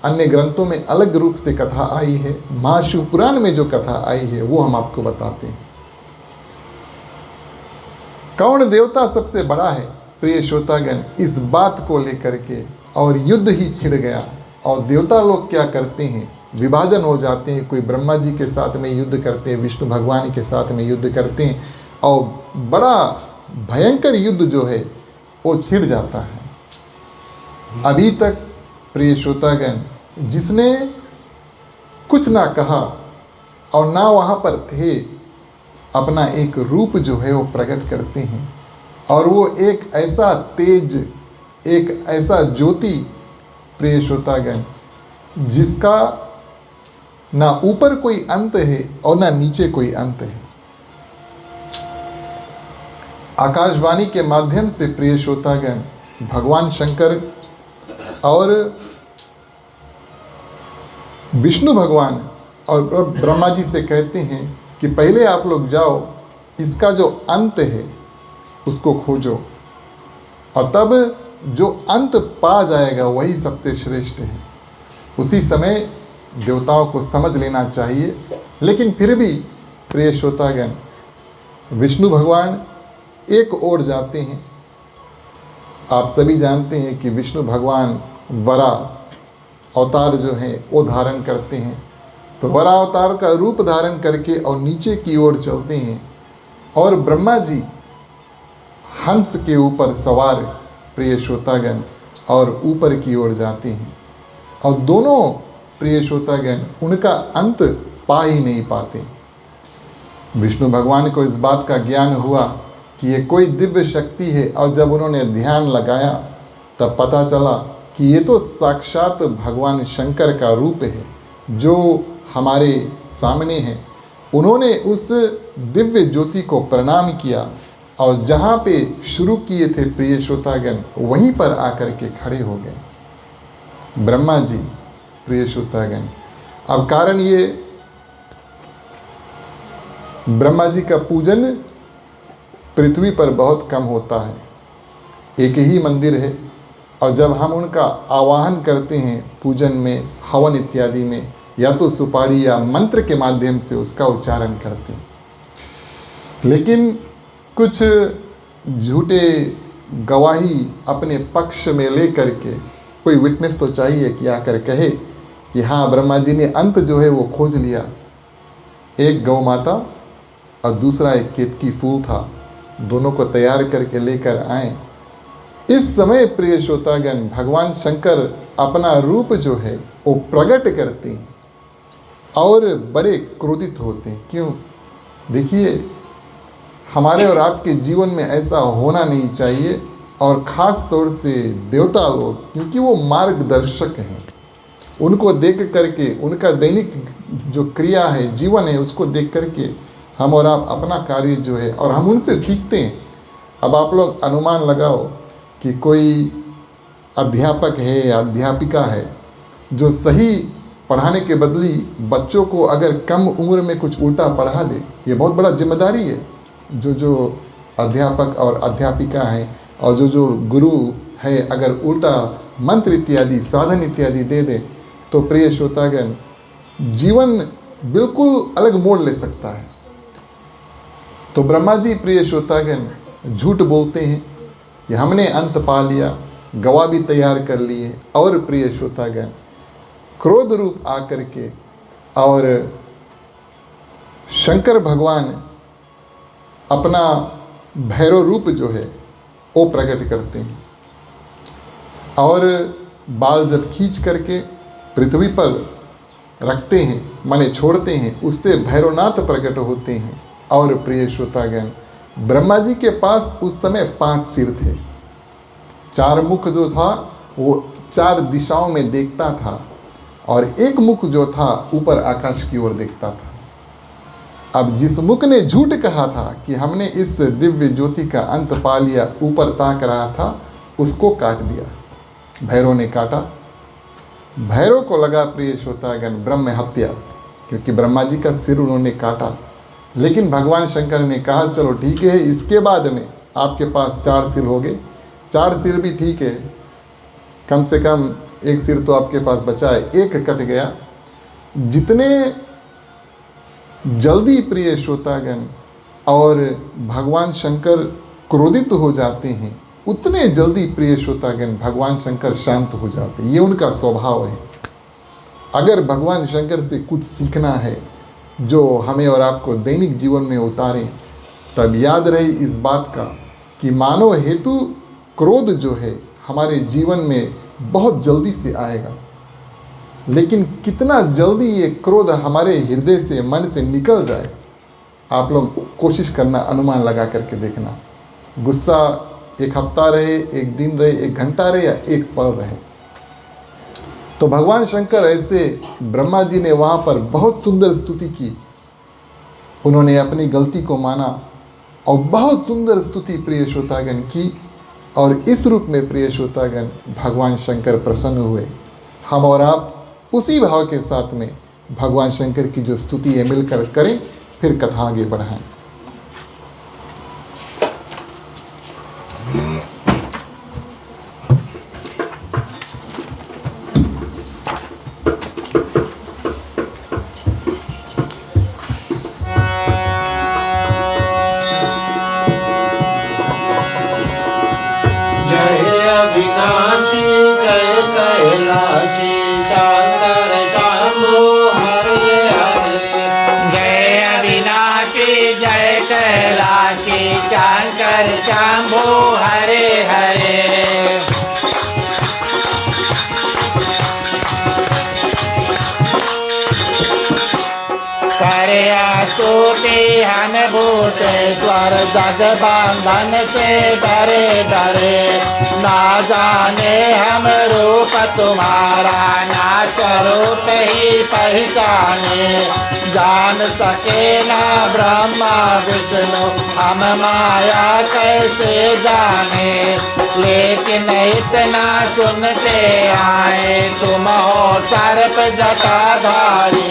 अन्य ग्रंथों में अलग रूप से कथा आई है, महाशिव पुराण में जो कथा आई है वो हम आपको बताते हैं। कौन देवता सबसे बड़ा है प्रिय श्रोतागण, इस बात को लेकर के और युद्ध ही छिड़ गया। और देवता लोग क्या करते हैं, विभाजन हो जाते हैं। कोई ब्रह्मा जी के साथ में युद्ध करते हैं, विष्णु भगवान के साथ में युद्ध करते हैं, और बड़ा भयंकर युद्ध जो है वो छिड़ जाता है। अभी तक प्रिय श्रोतागण जिसने कुछ ना कहा और ना वहाँ पर थे, अपना एक रूप जो है वो प्रकट करते हैं, और वो एक ऐसा तेज, एक ऐसा ज्योति प्रिय श्रोतागण जिसका ना ऊपर कोई अंत है और ना नीचे कोई अंत है। आकाशवाणी के माध्यम से प्रिय श्रोतागण भगवान शंकर और विष्णु भगवान और ब्रह्मा जी से कहते हैं कि पहले आप लोग जाओ, इसका जो अंत है उसको खोजो, और तब जो अंत पा जाएगा वही सबसे श्रेष्ठ है। उसी समय देवताओं को समझ लेना चाहिए। लेकिन फिर भी प्रिय श्रोतागण, विष्णु भगवान एक ओर जाते हैं। आप सभी जानते हैं कि विष्णु भगवान वराह अवतार जो हैं वो धारण करते हैं। तो वराह अवतार का रूप धारण करके और नीचे की ओर चलते हैं, और ब्रह्मा जी हंस के ऊपर सवार प्रिय श्रोतागण और ऊपर की ओर जाते हैं। और दोनों प्रिय श्रोतागण उनका अंत पा ही नहीं पाते। विष्णु भगवान को इस बात का ज्ञान हुआ कि ये कोई दिव्य शक्ति है, और जब उन्होंने ध्यान लगाया तब पता चला कि ये तो साक्षात भगवान शंकर का रूप है जो हमारे सामने है। उन्होंने उस दिव्य ज्योति को प्रणाम किया, और जहाँ पे शुरू किए थे प्रिय श्रोतागण वहीं पर आकर के खड़े हो गए ब्रह्मा जी। प्रिय श्रोतागण, अब कारण ये ब्रह्मा जी का पूजन पृथ्वी पर बहुत कम होता है, एक ही मंदिर है, और जब हम उनका आवाहन करते हैं पूजन में, हवन इत्यादि में, या तो सुपारी या मंत्र के माध्यम से उसका उच्चारण करते हैं। लेकिन कुछ झूठे गवाही अपने पक्ष में ले करके, कोई विटनेस तो चाहिए कि आकर कहे कि हाँ ब्रह्मा जी ने अंत जो है वो खोज लिया। एक गौ माता और दूसरा एक केतकी फूल था, दोनों को तैयार करके लेकर आए। इस समय प्रिय श्रोतागण भगवान शंकर अपना रूप जो है वो प्रकट करते हैं और बड़े क्रोधित होते हैं। क्यों? देखिए, हमारे और आपके जीवन में ऐसा होना नहीं चाहिए, और ख़ास तौर से देवता लोग, क्योंकि वो मार्गदर्शक हैं। उनको देख करके, उनका दैनिक जो क्रिया है, जीवन है, उसको देख करके हम और आप अपना कार्य जो है, और हम उनसे सीखते हैं। अब आप लोग अनुमान लगाओ कि कोई अध्यापक है या अध्यापिका है जो सही पढ़ाने के बदली बच्चों को अगर कम उम्र में कुछ उल्टा पढ़ा दे, ये बहुत बड़ा जिम्मेदारी है। जो अध्यापक और अध्यापिका हैं और जो गुरु है, अगर उल्टा मंत्र इत्यादि, साधन इत्यादि दे दे, तो प्रिय श्रोतागण जीवन बिल्कुल अलग मोड़ ले सकता है। तो ब्रह्मा जी प्रिय श्रोतागण झूठ बोलते हैं कि हमने अंत पा लिया, गवाह भी तैयार कर लिए, और प्रिय श्रोतागण क्रोध रूप आकर के और शंकर भगवान अपना भैरव रूप जो है वो प्रकट करते हैं, और बाल जब खींच करके पृथ्वी पर रखते हैं, माने छोड़ते हैं, उससे भैरवनाथ प्रकट होते हैं। और प्रिय श्रोतागण ब्रह्मा जी के पास उस समय 5 सिर थे, 4 मुख जो था वो 4 दिशाओं में देखता था, और एक मुख जो था ऊपर आकाश की ओर देखता था। अब जिस मुख ने झूठ कहा था कि हमने इस दिव्य ज्योति का अंत पा लिया, ऊपर ताक रहा था, उसको काट दिया, भैरव ने काटा। भैरव को लगा प्रिय श्रोतागण ब्रह्म हत्या, क्योंकि ब्रह्मा जी का सिर उन्होंने काटा। लेकिन भगवान शंकर ने कहा चलो ठीक है, इसके बाद में आपके पास 4 सिर हो गए, 4 सिर भी ठीक है, कम से कम एक सिर तो आपके पास बचा है, एक कट गया। जितने जल्दी प्रिय श्रोतागण और भगवान शंकर क्रोधित हो जाते हैं, उतने जल्दी प्रिय श्रोतागण भगवान शंकर शांत हो जाते हैं। ये उनका स्वभाव है। अगर भगवान शंकर से कुछ सीखना है जो हमें और आपको दैनिक जीवन में उतारें, तब याद रहे इस बात का कि मानव हेतु क्रोध जो है हमारे जीवन में बहुत जल्दी से आएगा, लेकिन कितना जल्दी ये क्रोध हमारे हृदय से, मन से निकल जाए, आप लोग कोशिश करना, अनुमान लगा करके देखना। गुस्सा 1 हफ्ता रहे, 1 दिन रहे, 1 घंटा रहे या 1 पल रहे। तो भगवान शंकर ऐसे, ब्रह्मा जी ने वहाँ पर बहुत सुंदर स्तुति की, उन्होंने अपनी गलती को माना और बहुत सुंदर स्तुति प्रिय श्रोतागण की, और इस रूप में प्रिय श्रोतागण भगवान शंकर प्रसन्न हुए। हम और आप उसी भाव के साथ में भगवान शंकर की जो स्तुति है मिलकर करें, फिर कथा आगे बढ़ाएं।
अविनाशी जय कैलाशी शंकर शंभो हरे हरे।
जय अविनाशी जय कैलाशी शंकर शंभो हरे हरे। करया स्तुति हन भूतेश्वर जग बंधन से डरे डरे। ना जाने हम रूप तुम्हारा ना स्वरूप ही पहचाने। जान सके ना ब्रह्मा विष्णु हम माया कैसे जाने। लेकिन इतना सुनते आए तुम हो सर्प जटाधारी।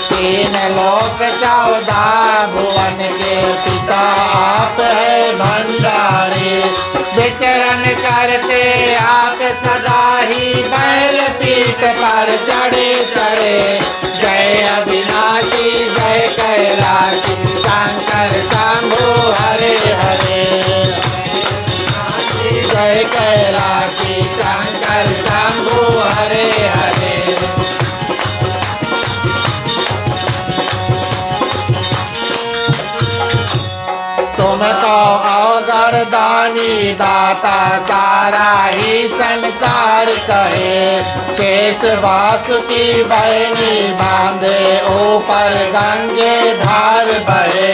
तीन लोक 14 भुवन के पिता आप है भंडारी। विचरण करते आप सदा ही बैल पीठ पर चढ़े चढ़े। जय अविनाशी जय कैलाशी शंकर शंभो हरे हरे। जय कैलाशी शंकर शंभो हरे हरे। तुम तो अवगरदानी दाता सारा ही संसार कहे। शेष वासुकी बहनी बांधे ऊपर गंगे धार बहे।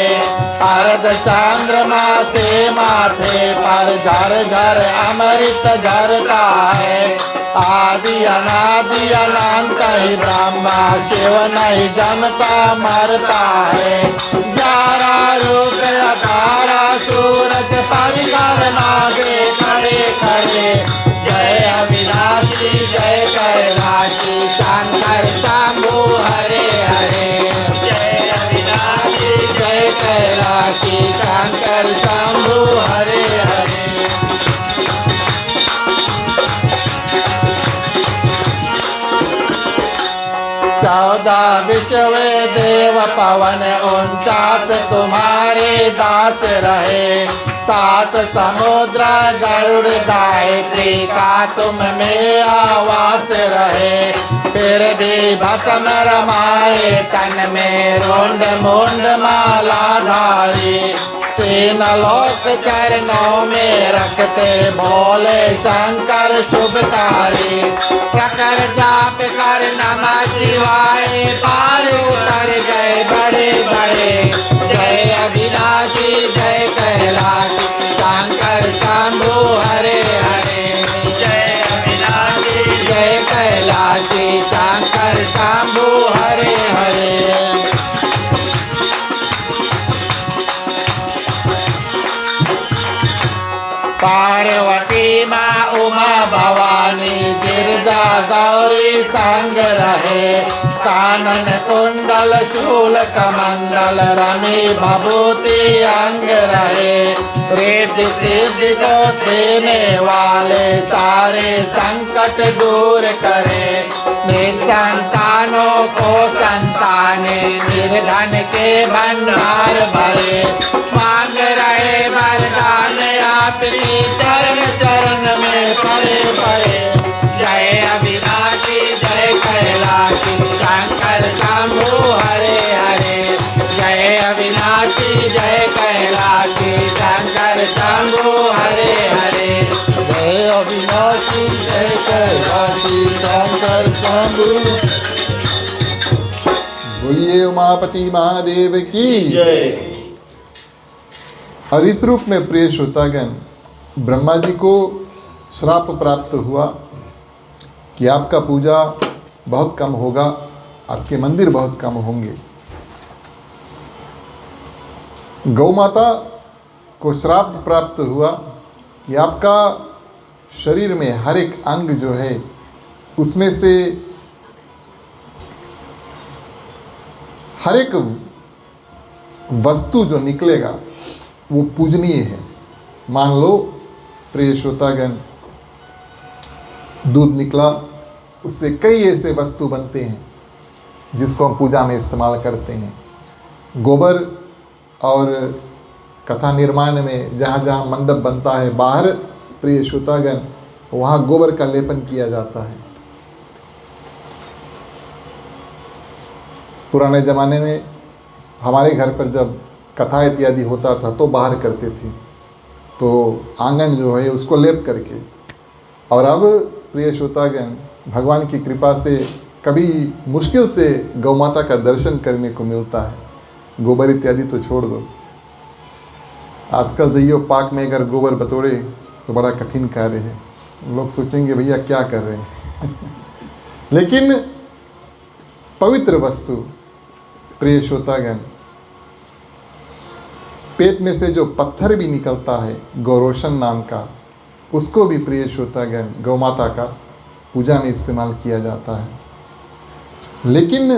अर्ध चंद्रमा से माथे पर झर झर अमृत झरता है। आदि अनादि अनंत ही ब्रह्मा शिव नहीं जमता मरता है। 11 रूप 18 सूरज परिक्रमा दे खड़े खड़े। जय अविनाशी जय कैलाशी शंकर शंभो हरे हरे। जय अविनाशी जय कैलाशी शंकर शंभो हरे हरे। 14 विश्व देव पवन 49 तुम्हारे दास रहे। 7 समुद्र गरुड़ गायत्री का तुम में आवास रहे। फिर भी भस्म रमाए तन में रुंड मुंड माला धारी। 3 लोक चरणों में रखते भोले शंकर शुभकारी। प्रकर जाप कर नमः शिवाय पार उतर गए बड़े बड़े। जय अविनाशी जय कैलाशी शंकर शंभो हरे हरे। जय अविनाशी जय कैलाशी शंकर शंभो हरे हरे। पार्वती माँ उमा भवानी गिरजा गौरी संग रहे। कानन कुंडल शूल कमंडल रमी भभूति अंग रहे। रिद्धि सिद्धि को देने वाले सारे संकट दूर करे। निसंतानों को संताने निर्धन के भंडार भरे। मांग रहे वरदान आपकी चरण चरण में पड़े पड़े। जय अविनाशी जय कैलाशी शंकर शंभो हरे हरे। जय अविनाशी जय कैलाशी शंकर शंभो हरे हरे।
जय अविनाशी जय कैलाशी शंकर शंभो। बोलिए उमापति महादेव की
जय।
और इस रूप में प्रिय श्रोतागण, ब्रह्मा जी को श्राप प्राप्त हुआ कि आपका पूजा बहुत कम होगा, आपके मंदिर बहुत कम होंगे। गौ माता को श्राप प्राप्त हुआ कि आपका शरीर में हर एक अंग जो है उसमें से हर एक वस्तु जो निकलेगा वो पूजनीय है। मान लो प्रिय श्रोतागण, दूध निकला, उससे कई ऐसे वस्तु बनते हैं जिसको हम पूजा में इस्तेमाल करते हैं। गोबर और कथा निर्माण में जहाँ जहाँ मंडप बनता है बाहर, प्रिय श्रोतागण, वहाँ गोबर का लेपन किया जाता है। पुराने ज़माने में हमारे घर पर जब कथा इत्यादि होता था तो बाहर करते थे, तो आंगन जो है उसको लेप करके। और अब प्रिय श्रोतागण, भगवान की कृपा से कभी मुश्किल से गौ माता का दर्शन करने को मिलता है। गोबर इत्यादि तो छोड़ दो, आजकल जइयो पार्क में अगर गोबर बटोरे तो बड़ा कठिन कार्य है। लोग सोचेंगे भैया क्या कर रहे हैं लेकिन पवित्र वस्तु प्रिय श्रोतागण, पेट में से जो पत्थर भी निकलता है गौरोशन नाम का, उसको भी प्रिय श्रोतागण गौ माता का पूजा में इस्तेमाल किया जाता है। लेकिन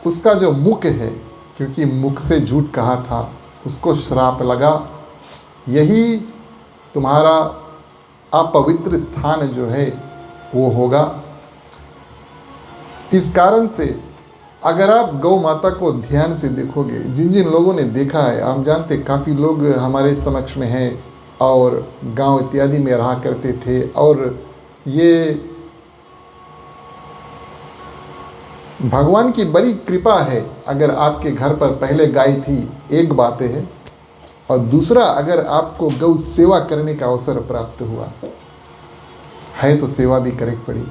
उसका जो मुख है, क्योंकि मुख से झूठ कहा था, उसको श्राप लगा, यही तुम्हारा अपवित्र स्थान जो है वो होगा। इस कारण से अगर आप गौ माता को ध्यान से देखोगे, जिन जिन लोगों ने देखा है, आप जानते काफ़ी लोग हमारे समक्ष में हैं और गांव इत्यादि में रहा करते थे, और ये भगवान की बड़ी कृपा है। अगर आपके घर पर पहले गाय थी, एक बात है, और दूसरा अगर आपको गौ सेवा करने का अवसर प्राप्त हुआ है तो सेवा भी करनी पड़ी।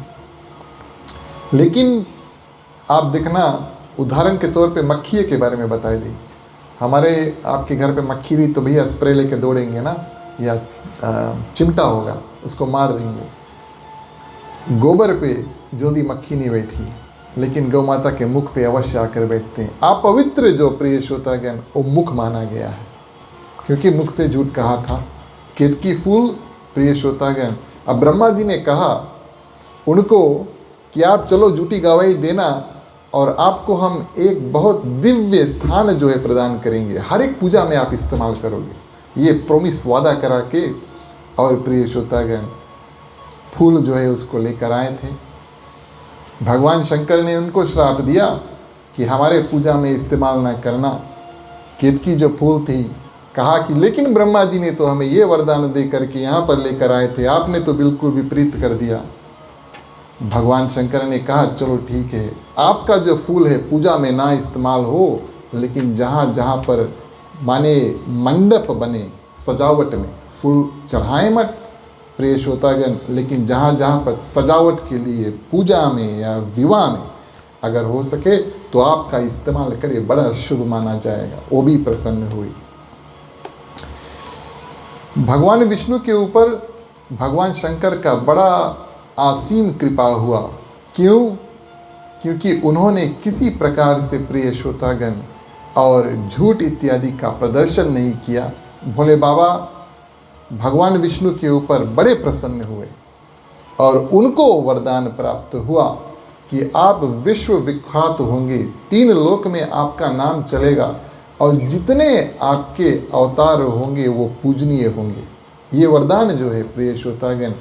लेकिन आप देखना, उदाहरण के तौर पे मक्खी के बारे में बताई दी। हमारे आपके घर पे मक्खी रही तो भैया स्प्रे लेके दौड़ेंगे ना, या चिमटा होगा उसको मार देंगे। गोबर पे जल्दी मक्खी नहीं बैठी, लेकिन गौ माता के मुख पे अवश्य आकर बैठते हैं। अपवित्र जो प्रिय श्रोतागण वो मुख माना गया है, क्योंकि मुख से झूठ कहा था। केतकी फूल प्रिय श्रोतागण, अब ब्रह्मा जी ने कहा उनको कि आप चलो झूठी गवाही देना और आपको हम एक बहुत दिव्य स्थान जो है प्रदान करेंगे, हर एक पूजा में आप इस्तेमाल करोगे। ये प्रोमिस वादा करा के और प्रिय श्रोतागण फूल जो है उसको लेकर आए थे। भगवान शंकर ने उनको श्राप दिया कि हमारे पूजा में इस्तेमाल ना करना। केतकी जो फूल थी, कहा कि लेकिन ब्रह्मा जी ने तो हमें ये वरदान दे करके यहाँ पर लेकर आए थे, आपने तो बिल्कुल विपरीत कर दिया। भगवान शंकर ने कहा चलो ठीक है, आपका जो फूल है पूजा में ना इस्तेमाल हो, लेकिन जहाँ जहाँ पर माने मंडप बने, सजावट में फूल चढ़ाए मत प्रिय श्रोतागण, लेकिन जहाँ जहाँ पर सजावट के लिए पूजा में या विवाह में अगर हो सके तो आपका इस्तेमाल करें, बड़ा शुभ माना जाएगा। वो भी प्रसन्न हुई। भगवान विष्णु के ऊपर भगवान शंकर का बड़ा असीम कृपा हुआ। क्यों? क्योंकि उन्होंने किसी प्रकार से प्रिय श्रोतागण और झूठ इत्यादि का प्रदर्शन नहीं किया। भोले बाबा भगवान विष्णु के ऊपर बड़े प्रसन्न हुए और उनको वरदान प्राप्त हुआ कि आप विश्व विख्यात होंगे, 3 लोक में आपका नाम चलेगा और जितने आपके अवतार होंगे वो पूजनीय होंगे। ये वरदान जो है प्रिय श्रोतागण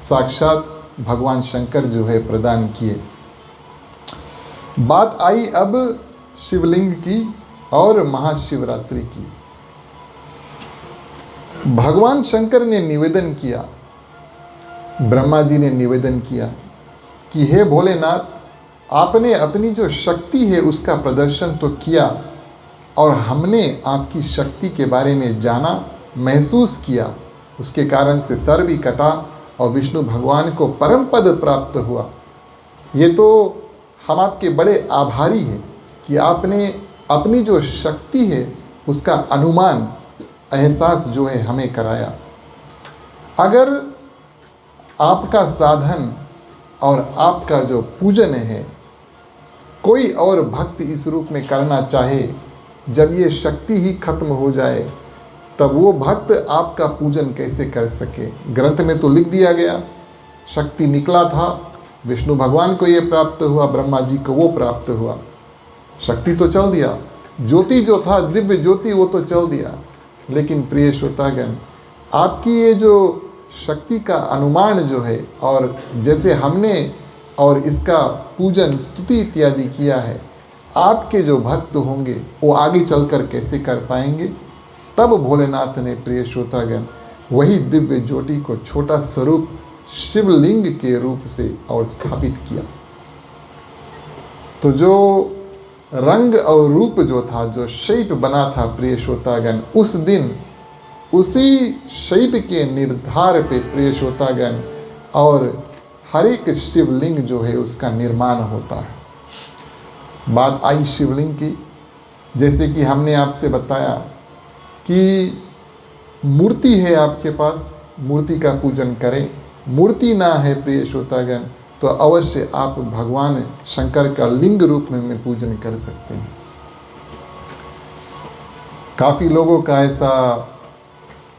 साक्षात भगवान शंकर जो है प्रदान किए। बात आई अब शिवलिंग की और महाशिवरात्रि की। भगवान शंकर ने निवेदन किया, ब्रह्मा जी ने निवेदन किया कि हे भोलेनाथ, आपने अपनी जो शक्ति है उसका प्रदर्शन तो किया और हमने आपकी शक्ति के बारे में जाना, महसूस किया, उसके कारण से सर भी कटा और विष्णु भगवान को परम पद प्राप्त हुआ। ये तो हम आपके बड़े आभारी हैं कि आपने अपनी जो शक्ति है उसका अनुमान, एहसास जो है हमें कराया। अगर आपका साधन और आपका जो पूजन है कोई और भक्त इस रूप में करना चाहे, जब ये शक्ति ही खत्म हो जाए तब वो भक्त आपका पूजन कैसे कर सके। ग्रंथ में तो लिख दिया गया, शक्ति निकला था, विष्णु भगवान को ये प्राप्त हुआ, ब्रह्मा जी को वो प्राप्त हुआ। शक्ति तो चल दिया, ज्योति जो था दिव्य ज्योति वो तो चल दिया, लेकिन प्रिय श्रोतागण आपकी ये जो शक्ति का अनुमान जो है और जैसे हमने और इसका पूजन स्तुति इत्यादि किया है, आपके जो भक्त होंगे वो आगे चलकर कैसे कर पाएंगे। तब भोलेनाथ ने प्रिय श्रोतागण वही दिव्य ज्योति को छोटा स्वरूप शिवलिंग के रूप से और स्थापित किया। तो जो रंग और रूप जो था, जो शेप बना था प्रिय श्रोतागण, उस दिन उसी शेप के निर्धार पे प्रिय श्रोतागण और हर एक शिवलिंग जो है उसका निर्माण होता है। बात आई शिवलिंग की, जैसे कि हमने आपसे बताया कि मूर्ति है आपके पास, मूर्ति का पूजन करें। मूर्ति ना है प्रिय श्रोतागण तो अवश्य आप भगवान शंकर का लिंग रूप में पूजन कर सकते हैं। काफ़ी लोगों का ऐसा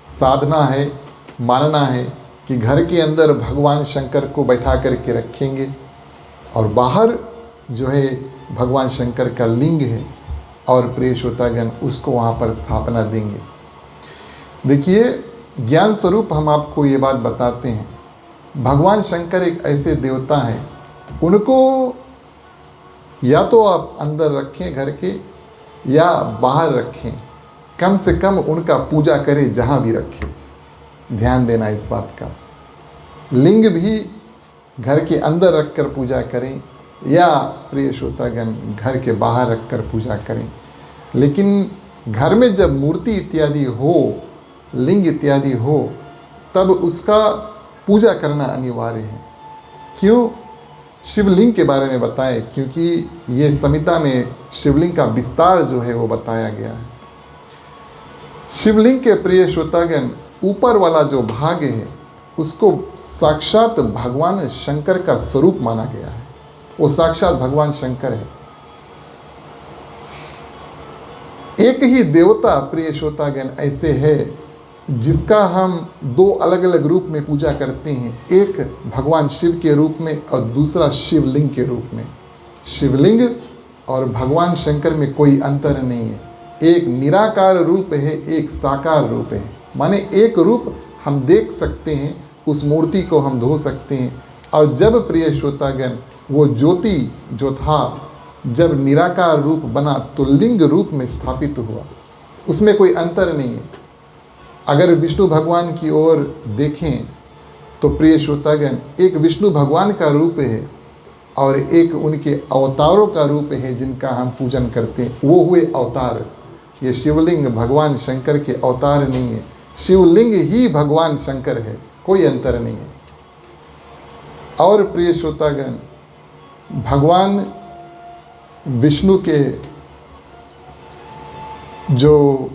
साधना है, मानना है कि घर के अंदर भगवान शंकर को बैठा करके रखेंगे और बाहर जो है भगवान शंकर का लिंग है और प्रिय श्रोतागण उसको वहाँ पर स्थापना देंगे। देखिए, ज्ञान स्वरूप हम आपको ये बात बताते हैं, भगवान शंकर एक ऐसे देवता हैं, उनको या तो आप अंदर रखें घर के या बाहर रखें, कम से कम उनका पूजा करें जहाँ भी रखें। ध्यान देना इस बात का। लिंग भी घर के अंदर रखकर पूजा करें या प्रिय श्रोतागण घर के बाहर रखकर पूजा करें, लेकिन घर में जब मूर्ति इत्यादि हो, लिंग इत्यादि हो, तब उसका पूजा करना अनिवार्य है। क्यों? शिवलिंग के बारे में बताएं, क्योंकि ये संहिता में शिवलिंग का विस्तार जो है वो बताया गया है। शिवलिंग के प्रिय श्रोतागण ऊपर वाला जो भाग है उसको साक्षात भगवान शंकर का स्वरूप माना गया है। वो साक्षात भगवान शंकर है। एक ही देवता प्रिय श्रोतागण ऐसे है जिसका हम दो अलग अलग रूप में पूजा करते हैं, एक भगवान शिव के रूप में और दूसरा शिवलिंग के रूप में। शिवलिंग और भगवान शंकर में कोई अंतर नहीं है, एक निराकार रूप है, एक साकार रूप है। माने एक रूप हम देख सकते हैं, उस मूर्ति को हम धो सकते हैं, और जब प्रिय श्रोतागण वो ज्योति जो था जब निराकार रूप बना तो लिंग रूप में स्थापित हुआ, उसमें कोई अंतर नहीं है। अगर विष्णु भगवान की ओर देखें तो प्रिय श्रोतागण एक विष्णु भगवान का रूप है और एक उनके अवतारों का रूप है जिनका हम पूजन करते हैं, वो हुए अवतार। ये शिवलिंग भगवान शंकर के अवतार नहीं है, शिवलिंग ही भगवान शंकर है, कोई अंतर नहीं है। और प्रिय श्रोतागण भगवान विष्णु के जो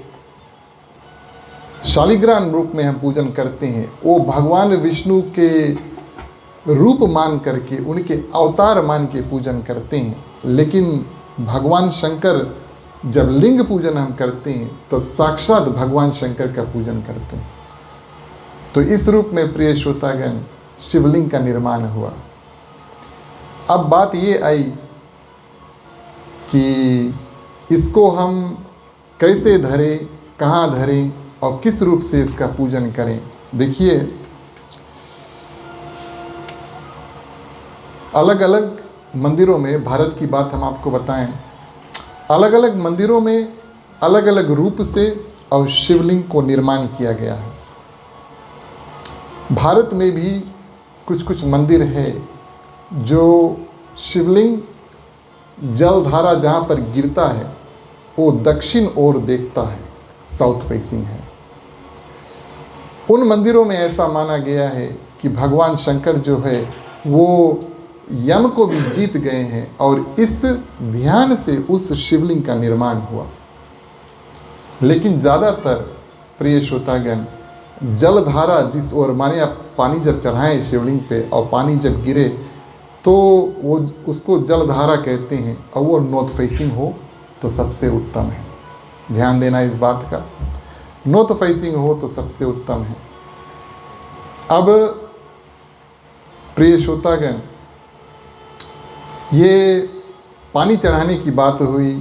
शालिग्राम रूप में हम पूजन करते हैं, वो भगवान विष्णु के रूप मान करके, उनके अवतार मान के पूजन करते हैं। लेकिन भगवान शंकर जब लिंग पूजन हम करते हैं तो साक्षात भगवान शंकर का पूजन करते हैं। तो इस रूप में प्रिय श्रोतागण शिवलिंग का निर्माण हुआ। अब बात ये आई कि इसको हम कैसे धरें, कहाँ धरें और किस रूप से इसका पूजन करें। देखिए, अलग अलग मंदिरों में, भारत की बात हम आपको बताएं, अलग अलग मंदिरों में अलग अलग रूप से और शिवलिंग को निर्माण किया गया है। भारत में भी कुछ कुछ मंदिर है जो शिवलिंग जलधारा जहाँ पर गिरता है वो दक्षिण ओर देखता है, साउथ फेसिंग है। उन मंदिरों में ऐसा माना गया है कि भगवान शंकर जो है वो यम को भी जीत गए हैं और इस ध्यान से उस शिवलिंग का निर्माण हुआ। लेकिन ज़्यादातर प्रिय श्रोतागण जलधारा जिस ओर, माने आप पानी जब चढ़ाएं शिवलिंग पे और पानी जब गिरे तो वो उसको जलधारा कहते हैं, और वो नॉर्थ फेसिंग हो तो सबसे उत्तम है। ध्यान देना इस बात का, नॉर्थ फेसिंग हो तो सबसे उत्तम है। अब प्रिय श्रोतागण ये पानी चढ़ाने की बात हुई,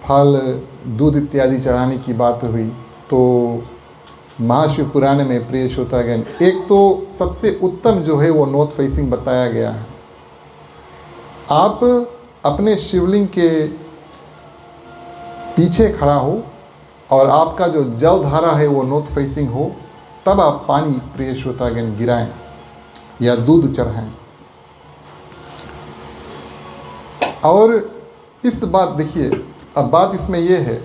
फल दूध इत्यादि चढ़ाने की बात हुई, तो महाशिव पुराण में प्रिय श्रोतागण एक तो सबसे उत्तम जो है वो नॉर्थ फेसिंग बताया गया है। आप अपने शिवलिंग के पीछे खड़ा हो और आपका जो जल धारा है वो नॉर्थ फेसिंग हो, तब आप पानी प्रिय श्रोतागण गिराएं। या दूध चढ़ाएं। और इस बात देखिए, अब बात इसमें यह है,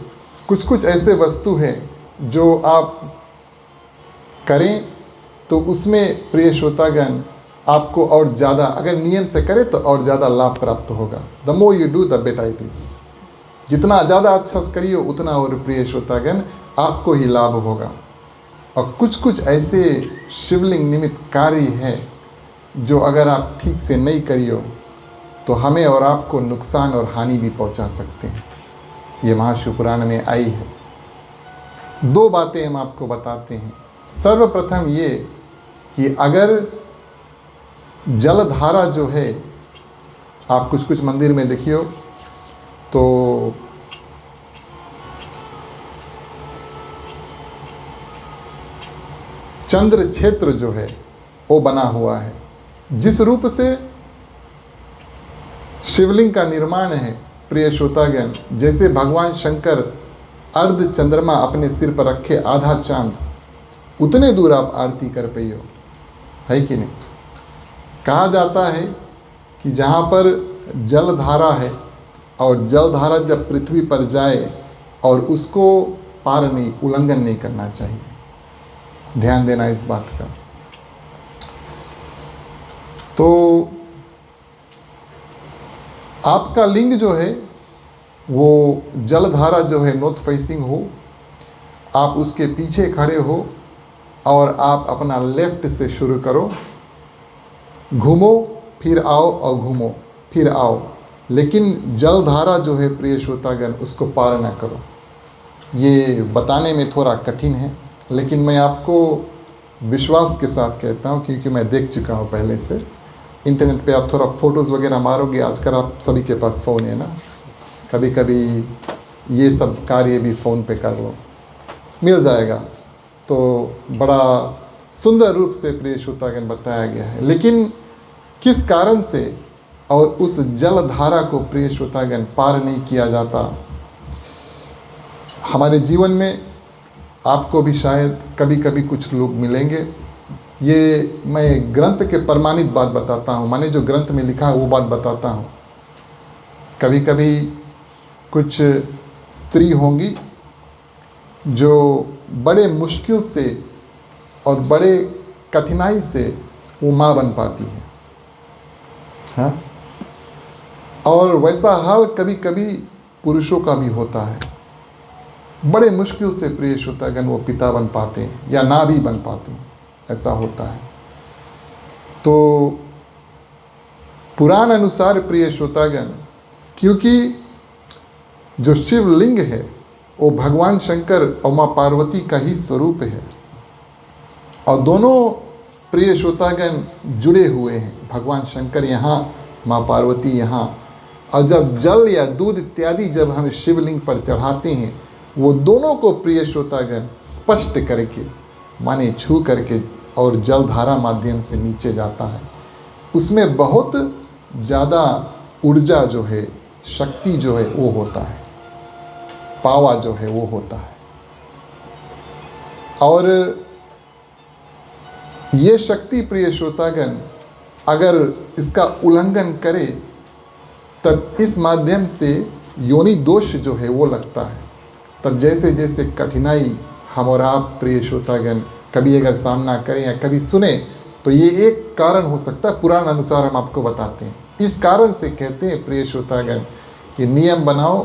कुछ कुछ ऐसे वस्तु हैं जो आप करें तो उसमें प्रिय श्रोतागण आपको और ज़्यादा, अगर नियम से करें तो और ज़्यादा लाभ प्राप्त होगा। The more you do the better it is. जितना ज़्यादा अच्छा से करिए उतना और प्रिय श्रोतागण आपको ही लाभ होगा। और कुछ कुछ ऐसे शिवलिंग निमित्त कार्य हैं जो अगर आप ठीक से नहीं करिए तो हमें और आपको नुकसान और हानि भी पहुंचा सकते हैं। ये महाशिव पुराण में आई है। 2 बातें हम आपको बताते हैं। सर्वप्रथम ये कि अगर जलधारा जो है, आप कुछ कुछ मंदिर में देखियो तो चंद्र क्षेत्र जो है वो बना हुआ है। जिस रूप से शिवलिंग का निर्माण है प्रिय श्रोतागण, जैसे भगवान शंकर अर्ध चंद्रमा अपने सिर पर रखे आधा चांद, उतने दूर आप आरती कर पाइयो, है कि नहीं। कहा जाता है कि जहाँ पर जलधारा है और जलधारा जब पृथ्वी पर जाए और उसको पार नहीं, उल्लंघन नहीं करना चाहिए। ध्यान देना इस बात का। तो आपका लिंग जो है वो जलधारा जो है नॉर्थ फेसिंग हो, आप उसके पीछे खड़े हो और आप अपना लेफ्ट से शुरू करो, घूमो फिर आओ और घूमो फिर आओ, लेकिन जलधारा जो है प्रिय श्रोतागण उसको पार ना करो। ये बताने में थोड़ा कठिन है, लेकिन मैं आपको विश्वास के साथ कहता हूँ क्योंकि मैं देख चुका हूँ पहले से। इंटरनेट पे आप थोड़ा फ़ोटोज़ वगैरह मारोगे, आजकल आप सभी के पास फ़ोन है ना, कभी कभी ये सब कार्य भी फ़ोन पे कर लो, मिल जाएगा। तो बड़ा सुंदर रूप से प्रिय श्रोतागण बताया गया है। लेकिन किस कारण से और उस जलधारा को प्रिय श्रोतागण पार नहीं किया जाता। हमारे जीवन में आपको भी शायद कभी कभी कुछ लोग मिलेंगे, ये मैं ग्रंथ के प्रमाणित बात बताता हूँ, माने जो ग्रंथ में लिखा है वो बात बताता हूँ। कभी कभी कुछ स्त्री होंगी जो बड़े मुश्किल से और बड़े कठिनाई से वो माँ बन पाती है, हाँ। और वैसा हाल कभी कभी पुरुषों का भी होता है, बड़े मुश्किल से प्रिय श्रोतागण वो पिता बन पाते हैं या ना भी बन पाते हैं, ऐसा होता है। तो पुराण अनुसार प्रिय श्रोतागण, क्योंकि जो शिवलिंग है वो भगवान शंकर और माँ पार्वती का ही स्वरूप है और दोनों प्रिय श्रोतागण जुड़े हुए हैं, भगवान शंकर यहाँ, माँ पार्वती यहाँ। और जब जल या दूध इत्यादि जब हम शिवलिंग पर चढ़ाते हैं, वो दोनों को प्रिय श्रोतागण स्पष्ट करके, माने छू करके और जलधारा माध्यम से नीचे जाता है। उसमें बहुत ज़्यादा ऊर्जा जो है, शक्ति जो है वो होता है, पावा जो है वो होता है। और ये शक्ति प्रिय श्रोतागण अगर इसका उल्लंघन करे तब इस माध्यम से योनि दोष जो है वो लगता है। तब जैसे जैसे कठिनाई हम और आप प्रिय श्रोतागण कभी अगर सामना करें या कभी सुने तो ये एक कारण हो सकता है, पुराण अनुसार हम आपको बताते हैं। इस कारण से कहते हैं प्रिय श्रोतागण कि नियम बनाओ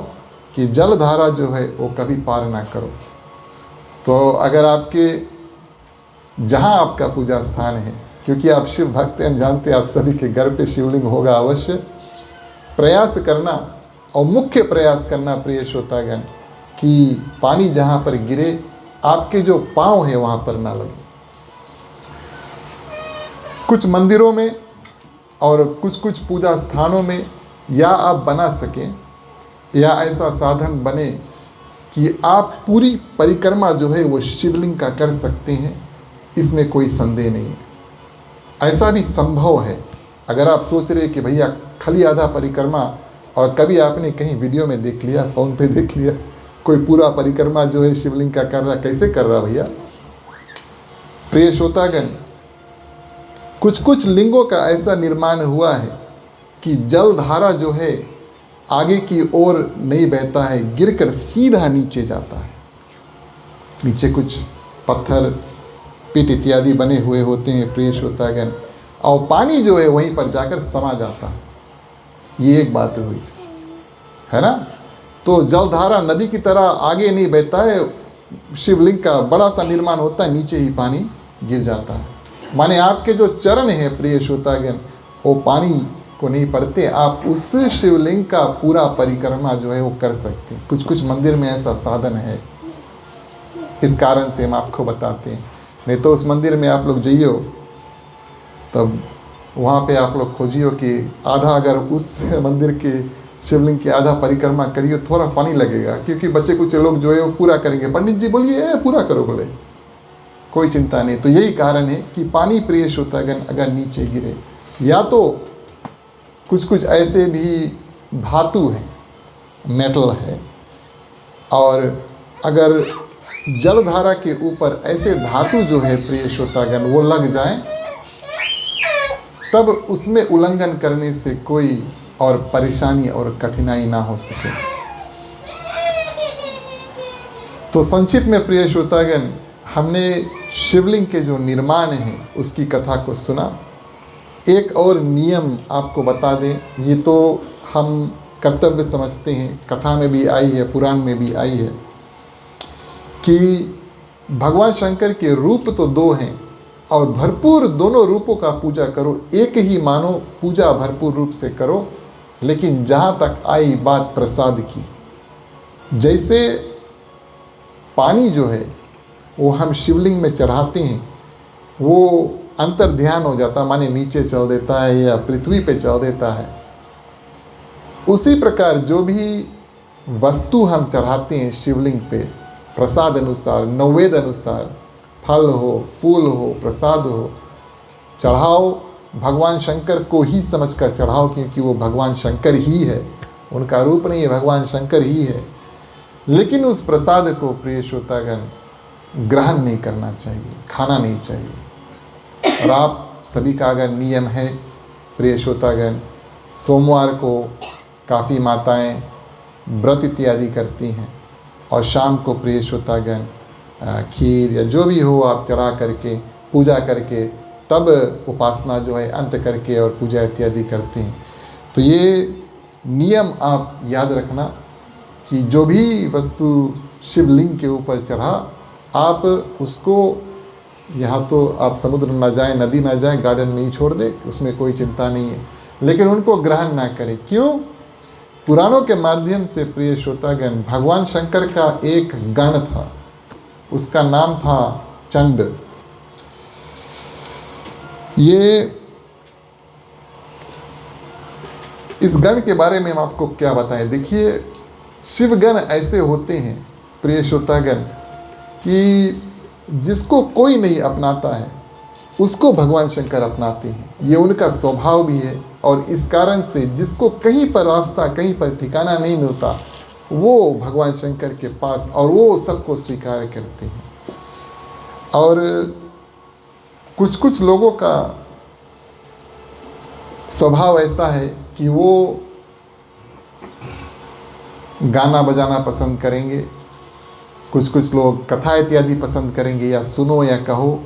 कि जलधारा जो है वो कभी पार ना करो। तो अगर आपके जहाँ आपका पूजा स्थान है, क्योंकि आप शिव भक्त हैं, हम जानते हैं आप सभी के घर पे शिवलिंग होगा अवश्य, प्रयास करना और मुख्य प्रयास करना प्रिय श्रोतागण कि पानी जहाँ पर गिरे आपके जो पाँव है वहाँ पर ना लगे। कुछ मंदिरों में और कुछ कुछ पूजा स्थानों में या आप बना सकें या ऐसा साधन बने कि आप पूरी परिक्रमा जो है वो शिवलिंग का कर सकते हैं, इसमें कोई संदेह नहीं है। ऐसा भी संभव है। अगर आप सोच रहे कि भैया खाली आधा परिक्रमा, और कभी आपने कहीं वीडियो में देख लिया, फ़ोन पे देख लिया, कोई पूरा परिक्रमा जो है शिवलिंग का कर रहा, कैसे कर रहा भैया? प्रिय श्रोतागण, कुछ कुछ लिंगों का ऐसा निर्माण हुआ है कि जल धारा जो है आगे की ओर नहीं बहता है, गिरकर सीधा नीचे जाता है। नीचे कुछ पत्थर पीट इत्यादि बने हुए होते हैं प्रिय श्रोतागण, और पानी जो है वहीं पर जाकर समा जाता है। ये एक बात हुई है ना। तो जलधारा नदी की तरह आगे नहीं बहता है, शिवलिंग का बड़ा सा निर्माण होता है, नीचे ही पानी गिर जाता है। माने आपके जो चरण हैं प्रिय श्रोतागण, वो पानी को नहीं पड़ते, आप उस शिवलिंग का पूरा परिक्रमा जो है वो कर सकते हैं। कुछ कुछ मंदिर में ऐसा साधन है, इस कारण से हम आपको बताते हैं। नहीं तो उस मंदिर में आप लोग जाइयो, तब वहाँ पे आप लोग खोजियो कि आधा अगर उस मंदिर के शिवलिंग की आधा परिक्रमा करिए, थोड़ा फनी लगेगा, क्योंकि बच्चे कुछ लोग जो है वो पूरा करेंगे, पंडित जी बोलिए पूरा करो, बोले कोई चिंता नहीं। तो यही कारण है कि पानी प्रिय श्रोतागण अगर नीचे गिरे, या तो कुछ कुछ ऐसे भी धातु हैं, मेटल है, और अगर जलधारा के ऊपर ऐसे धातु जो है प्रिय श्रोतागण वो लग जाए, तब उसमें उल्लंघन करने से कोई और परेशानी और कठिनाई ना हो सके। तो संक्षिप्त में प्रिय श्रोतागण, हमने शिवलिंग के जो निर्माण है उसकी कथा को सुना। एक और नियम आपको बता दें, ये तो हम कर्तव्य समझते हैं, कथा में भी आई है, पुराण में भी आई है, कि भगवान शंकर के रूप तो दो हैं और भरपूर दोनों रूपों का पूजा करो, एक ही मानो, पूजा भरपूर रूप से करो। लेकिन जहाँ तक आई बात प्रसाद की, जैसे पानी जो है वो हम शिवलिंग में चढ़ाते हैं, वो अंतर ध्यान हो जाता, माने नीचे चल देता है या पृथ्वी पे चल देता है। उसी प्रकार जो भी वस्तु हम चढ़ाते हैं शिवलिंग पे, प्रसाद अनुसार, नैवेद्य अनुसार, फल हो, फूल हो, प्रसाद हो, चढ़ाओ, भगवान शंकर को ही समझकर चढ़ाओ, क्योंकि वो भगवान शंकर ही है, उनका रूप नहीं है, भगवान शंकर ही है। लेकिन उस प्रसाद को प्रिय श्रोतागण ग्रहण नहीं करना चाहिए, खाना नहीं चाहिए। और आप सभी का अगर नियम है प्रिय श्रोतागण, सोमवार को काफ़ी माताएं व्रत इत्यादि करती हैं, और शाम को प्रिय श्रोतागण खीर या जो भी हो आप चढ़ा करके पूजा करके तब उपासना जो है अंत करके और पूजा इत्यादि करते हैं। तो ये नियम आप याद रखना कि जो भी वस्तु शिवलिंग के ऊपर चढ़ा, आप उसको, यहाँ तो आप समुद्र ना जाएं, नदी ना जाएं, गार्डन में ही छोड़ दे, उसमें कोई चिंता नहीं है, लेकिन उनको ग्रहण ना करें। क्यों? पुराणों के माध्यम से प्रिय श्रोतागण, भगवान शंकर का एक गण था, उसका नाम था चंड। ये इस गण के बारे में हम आपको क्या बताएं। देखिए, शिवगण ऐसे होते हैं प्रिय श्रोतागण कि जिसको कोई नहीं अपनाता है उसको भगवान शंकर अपनाते हैं। ये उनका स्वभाव भी है, और इस कारण से जिसको कहीं पर रास्ता, कहीं पर ठिकाना नहीं मिलता, वो भगवान शंकर के पास, और वो सबको स्वीकार करते हैं। और कुछ कुछ लोगों का स्वभाव ऐसा है कि वो गाना बजाना पसंद करेंगे, कुछ कुछ लोग कथा इत्यादि पसंद करेंगे, या सुनो या कहो।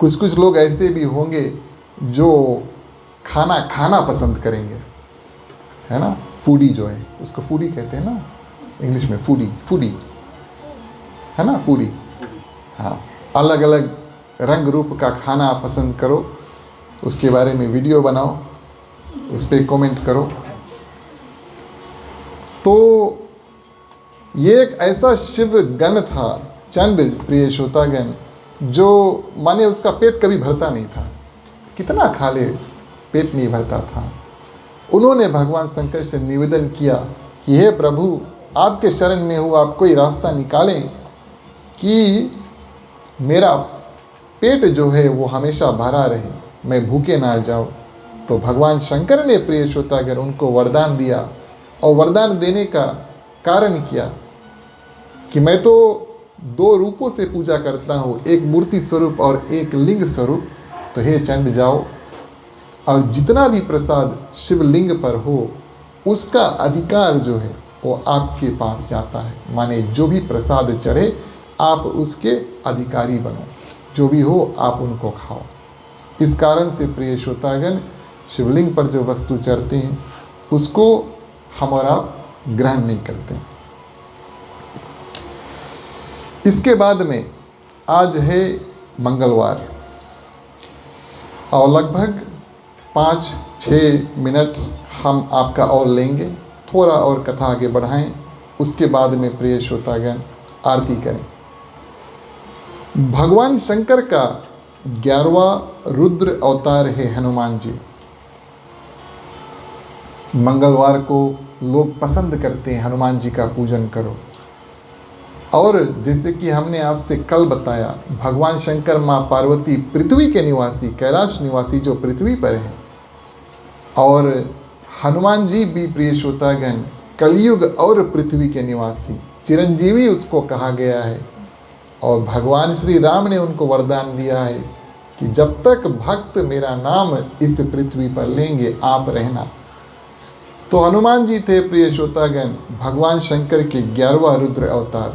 कुछ कुछ लोग ऐसे भी होंगे जो खाना खाना पसंद करेंगे, है ना। फूडी जो है, उसको फूडी कहते हैं ना इंग्लिश में, फूडी है ना, फूडी। हाँ, अलग अलग रंग रूप का खाना पसंद करो, उसके बारे में वीडियो बनाओ, उस पर कमेंट करो। तो ये एक ऐसा शिव गण था चंड प्रिय श्रोतागण, जो माने उसका पेट कभी भरता नहीं था, कितना खा ले पेट नहीं भरता था। उन्होंने भगवान शंकर से निवेदन किया कि हे प्रभु, आपके शरण में हूँ, आप कोई रास्ता निकालें कि मेरा पेट जो है वो हमेशा भरा रहे, मैं भूखे ना जाऊँ। तो भगवान शंकर ने प्रिय श्रोतागण उनको वरदान दिया, और वरदान देने का कारण किया कि मैं तो दो रूपों से पूजा करता हूँ, एक मूर्ति स्वरूप और एक लिंग स्वरूप। तो हे चंड, जाओ और जितना भी प्रसाद शिवलिंग पर हो उसका अधिकार जो है वो आपके पास जाता है। माने जो भी प्रसाद चढ़े आप उसके अधिकारी बनो, जो भी हो आप उनको खाओ। इस कारण से प्रिय श्रोतागण, शिवलिंग पर जो वस्तु चढ़ते हैं उसको हम और आप ग्रहण नहीं करते। इसके बाद में आज है मंगलवार और लगभग 5-6 मिनट हम आपका और लेंगे, थोड़ा और कथा आगे बढ़ाएं। उसके बाद में प्रिय श्रोतागण आरती करें। भगवान शंकर का 11वां रुद्र अवतार है हनुमान जी। मंगलवार को लोग पसंद करते हैं हनुमान जी का पूजन करो। और जैसे कि हमने आपसे कल बताया, भगवान शंकर माँ पार्वती पृथ्वी के निवासी, कैलाश निवासी जो पृथ्वी पर है, और हनुमान जी भी प्रिय श्रोतागण कलयुग और पृथ्वी के निवासी, चिरंजीवी उसको कहा गया है। और भगवान श्री राम ने उनको वरदान दिया है कि जब तक भक्त मेरा नाम इस पृथ्वी पर लेंगे आप रहना। तो हनुमान जी थे प्रिय श्रोतागण भगवान शंकर के 11वां रुद्र अवतार।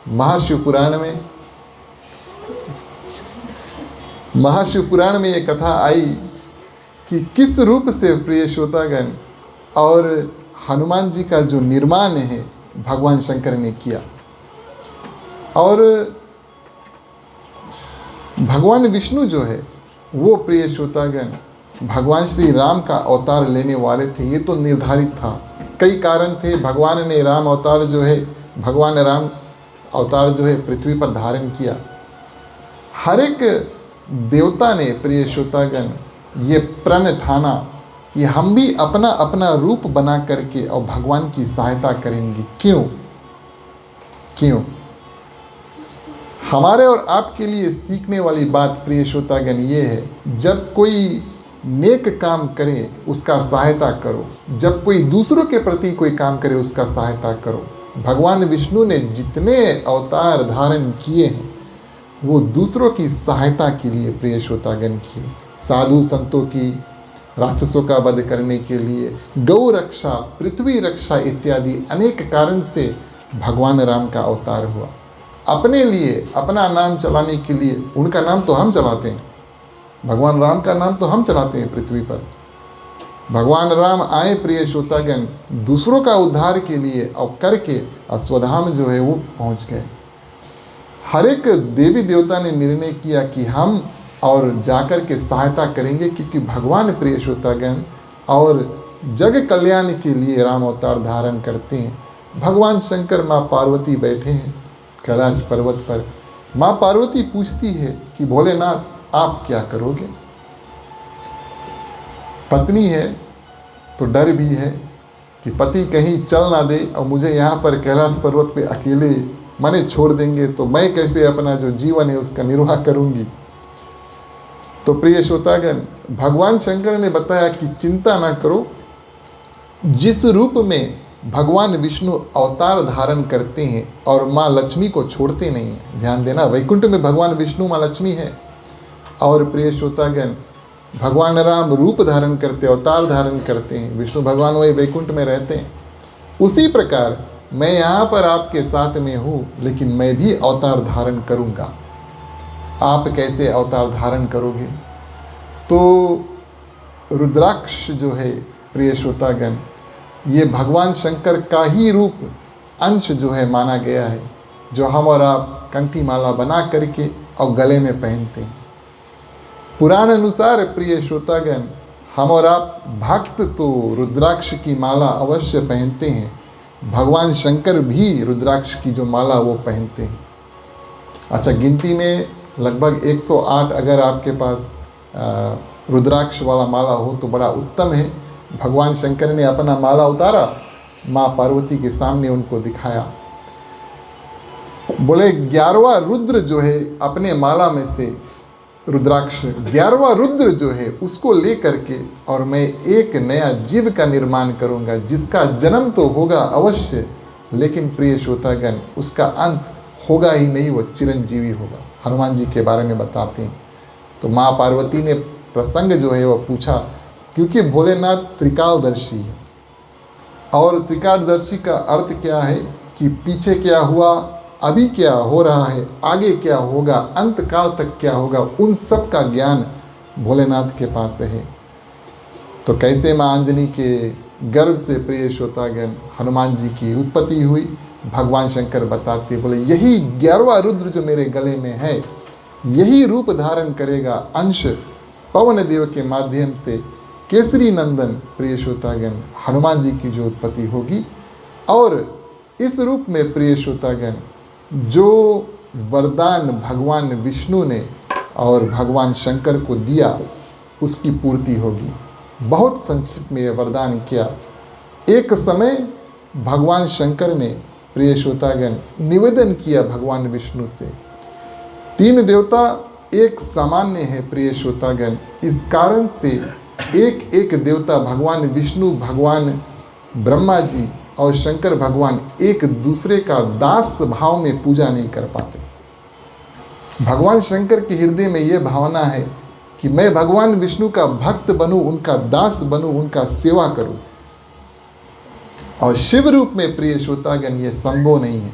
महाशिव पुराण में ये कथा आई कि किस रूप से प्रिय श्रोतागण और हनुमान जी का जो निर्माण है भगवान शंकर ने किया। और भगवान विष्णु जो है वो प्रिय श्रोतागण भगवान श्री राम का अवतार लेने वाले थे, ये तो निर्धारित था। कई कारण थे, भगवान ने राम अवतार जो है, भगवान राम अवतार जो है पृथ्वी पर धारण किया। हर एक देवता ने प्रिय श्रोतागण ये प्रण ठाना कि हम भी अपना अपना रूप बना करके और भगवान की सहायता करेंगे। क्यों? हमारे और आपके लिए सीखने वाली बात प्रिय श्रोतागण ये है, जब कोई नेक काम करे उसका सहायता करो, जब कोई दूसरों के प्रति कोई काम करे उसका सहायता करो। भगवान विष्णु ने जितने अवतार धारण किए हैं वो दूसरों की सहायता के लिए प्रिय श्रोतागण किए। साधु संतों की, राक्षसों का वध करने के लिए, गौ रक्षा, पृथ्वी रक्षा इत्यादि अनेक कारण से भगवान राम का अवतार हुआ। अपने लिए, अपना नाम चलाने के लिए, उनका नाम तो हम चलाते हैं, भगवान राम का नाम तो हम चलाते हैं पृथ्वी पर। भगवान राम आए प्रिय श्रोतागण दूसरों का उद्धार के लिए और करके स्वधाम जो है वो पहुंच गए। हर एक देवी देवता ने निर्णय किया कि हम और जाकर के सहायता करेंगे, क्योंकि भगवान प्रिय श्रोतागण और जग कल्याण के लिए राम अवतार धारण करते हैं। भगवान शंकर माँ पार्वती बैठे हैं कैलाश पर्वत पर। माँ पार्वती पूछती है कि भोलेनाथ आप क्या करोगे? पत्नी है तो डर भी है कि पति कहीं चल ना दे और मुझे यहाँ पर कैलाश पर्वत पे अकेले मने छोड़ देंगे तो मैं कैसे अपना जो जीवन है उसका निर्वाह करूँगी। तो प्रिय श्रोतागण भगवान शंकर ने बताया कि चिंता ना करो, जिस रूप में भगवान विष्णु अवतार धारण करते हैं और माँ लक्ष्मी को छोड़ते नहीं हैं। ध्यान देना, वैकुंठ में भगवान विष्णु माँ लक्ष्मी है, और प्रिय श्रोतागण भगवान राम रूप धारण करते, अवतार धारण करते हैं। विष्णु भगवान वही वैकुंठ में रहते हैं। उसी प्रकार मैं यहाँ पर आपके साथ में हूँ, लेकिन मैं भी अवतार धारण करूँगा। आप कैसे अवतार धारण करोगे? तो रुद्राक्ष जो है प्रिय श्रोतागण ये भगवान शंकर का ही रूप अंश जो है माना गया है, जो हम और आप कंठी माला बना करके और गले में पहनते हैं। पुराण अनुसार प्रिय श्रोतागण हम और आप भक्त तो रुद्राक्ष की माला अवश्य पहनते हैं, भगवान शंकर भी रुद्राक्ष की जो माला वो पहनते हैं। अच्छा, गिनती में लगभग 108 अगर आपके पास रुद्राक्ष वाला माला हो तो बड़ा उत्तम है। भगवान शंकर ने अपना माला उतारा, माँ पार्वती के सामने उनको दिखाया। बोले 11वां रुद्र जो है अपने माला में से रुद्राक्ष 11वां रुद्र जो है उसको ले करके और मैं एक नया जीव का निर्माण करूंगा, जिसका जन्म तो होगा अवश्य, लेकिन प्रिय श्रोतागण उसका अंत होगा ही नहीं, वो चिरंजीवी होगा। हनुमान जी के बारे में बताते हैं। तो माँ पार्वती ने प्रसंग जो है वह पूछा, क्योंकि भोलेनाथ त्रिकालदर्शी है। और त्रिकालदर्शी का अर्थ क्या है कि पीछे क्या हुआ, अभी क्या हो रहा है, आगे क्या होगा, अंत काल तक क्या होगा, उन सब का ज्ञान भोलेनाथ के पास है। तो कैसे माँ अंजनी के गर्भ से प्रिय श्रोतागण हनुमान जी की उत्पत्ति हुई, भगवान शंकर बताते बोले यही 11वां रुद्र जो मेरे गले में है, यही रूप धारण करेगा, अंश पवन देव के माध्यम से केसरी नंदन प्रिय श्रोतागण हनुमान जी की जो उत्पत्ति होगी। और इस रूप में प्रिय श्रोतागण जो वरदान भगवान विष्णु ने और भगवान शंकर को दिया उसकी पूर्ति होगी। बहुत संक्षिप्त में यह वरदान किया। एक समय भगवान शंकर ने प्रिय श्रोतागण निवेदन किया भगवान विष्णु से, 3 देवता एक सामान्य है प्रिय श्रोतागण, इस कारण से एक एक देवता भगवान विष्णु, भगवान ब्रह्मा जी और शंकर भगवान एक दूसरे का दास भाव में पूजा नहीं कर पाते। भगवान शंकर के हृदय में ये भावना है कि मैं भगवान विष्णु का भक्त बनूं, उनका दास बनूं, उनका सेवा करूं। और शिव रूप में प्रिय श्रोतागण ये संभव नहीं है।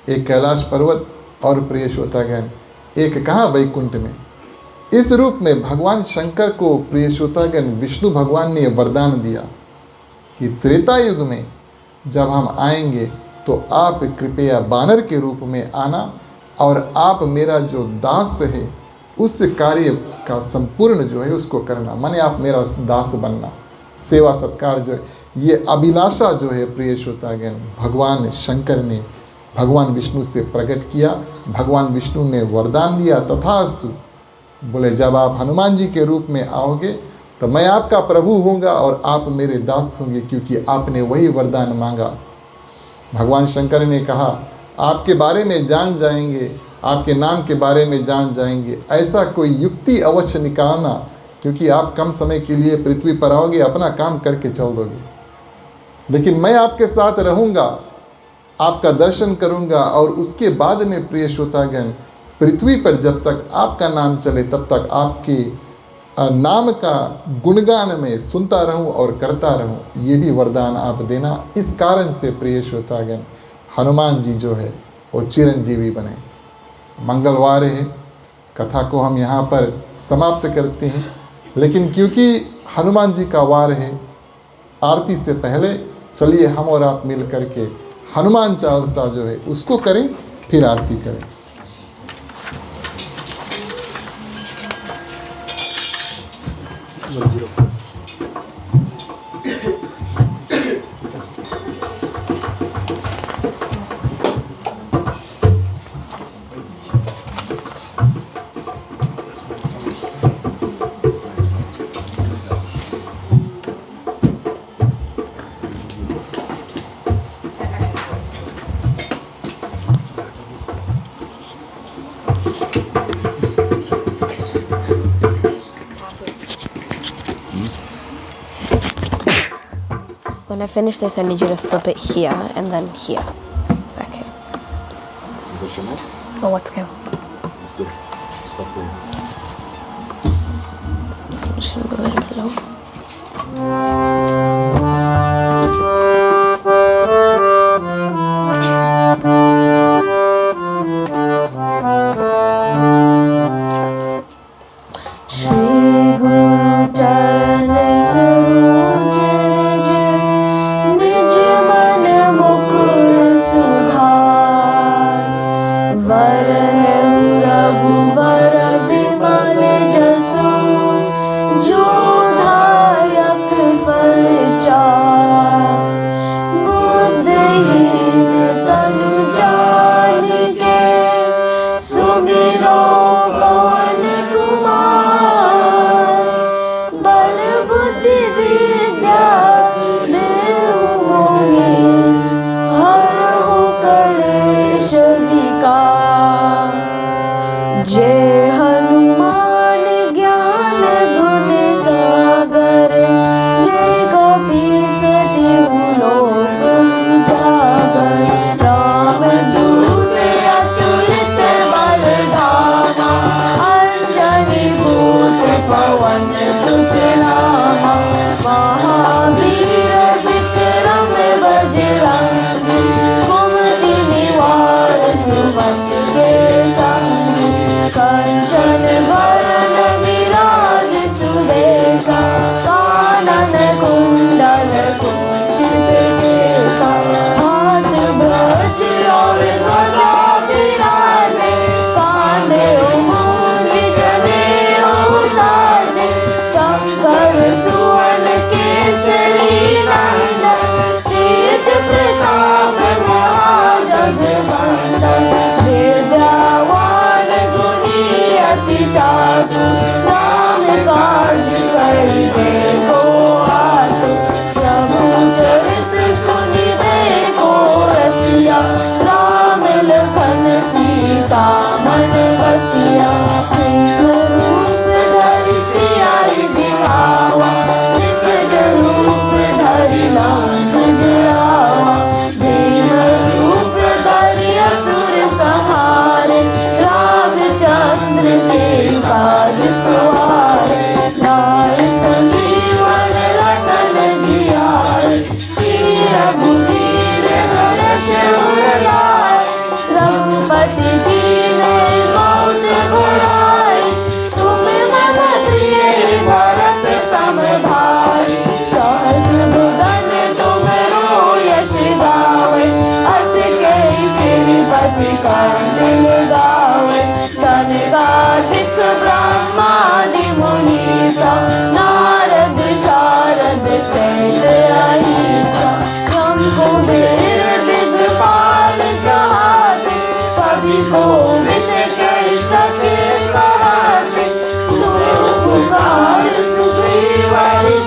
एक कैलाश पर्वत और प्रिय श्रोतागण एक कहाँ वैकुंठ में। इस रूप में भगवान शंकर को प्रिय श्रोतागण विष्णु भगवान ने वरदान दिया कि त्रेता युग में जब हम आएंगे तो आप कृपया बानर के रूप में आना और आप मेरा जो दास है उस कार्य का संपूर्ण जो है उसको करना, माने आप मेरा दास बनना, सेवा सत्कार जो है, ये अभिलाषा जो है प्रिय श्रोतागण भगवान शंकर ने भगवान विष्णु से प्रकट किया। भगवान विष्णु ने वरदान दिया, तथास्तु। बोले जब आप हनुमान जी के रूप में आओगे तो मैं आपका प्रभु होऊंगा और आप मेरे दास होंगे, क्योंकि आपने वही वरदान मांगा। भगवान शंकर ने कहा आपके बारे में जान जाएंगे, आपके नाम के बारे में जान जाएंगे, ऐसा कोई युक्ति अवश्य निकालना, क्योंकि आप कम समय के लिए पृथ्वी पर आओगे, अपना काम करके चल दोगे, लेकिन मैं आपके साथ रहूँगा, आपका दर्शन करूँगा। और उसके बाद में प्रिय श्रोतागण पृथ्वी पर जब तक आपका नाम चले तब तक आपके नाम का गुणगान में सुनता रहूं और करता रहूं, ये भी वरदान आप देना। इस कारण से प्रिय श्रोतागण हनुमान जी जो है वो चिरंजीवी बने। मंगलवार है, कथा को हम यहाँ पर समाप्त करते हैं, लेकिन क्योंकि हनुमान जी का वार है, आरती से पहले चलिए हम और आप मिल करके हनुमान चालीसा जो है उसको करें, फिर आरती करें।
When I finish this, I need you to flip it here and then here. Okay. Oh, let's go.
Let's go. Stop there.
I'm just gonna move it a bit low.
One
पति की ने बहुत बढ़ाई, तुम मन प्रिय भरत सम भाई। सहस्र भुवन तुमरो यश गावे, अस के श्रीपति कंठ गावे। सनकादिक ब्रह्मादि मुनीसा, नारद शारद सहित अहिसा। ब्रह्म कुबेर दिगपाल कहाते, कवि कोविद कह सके कहाते। पुकार सुग्रीव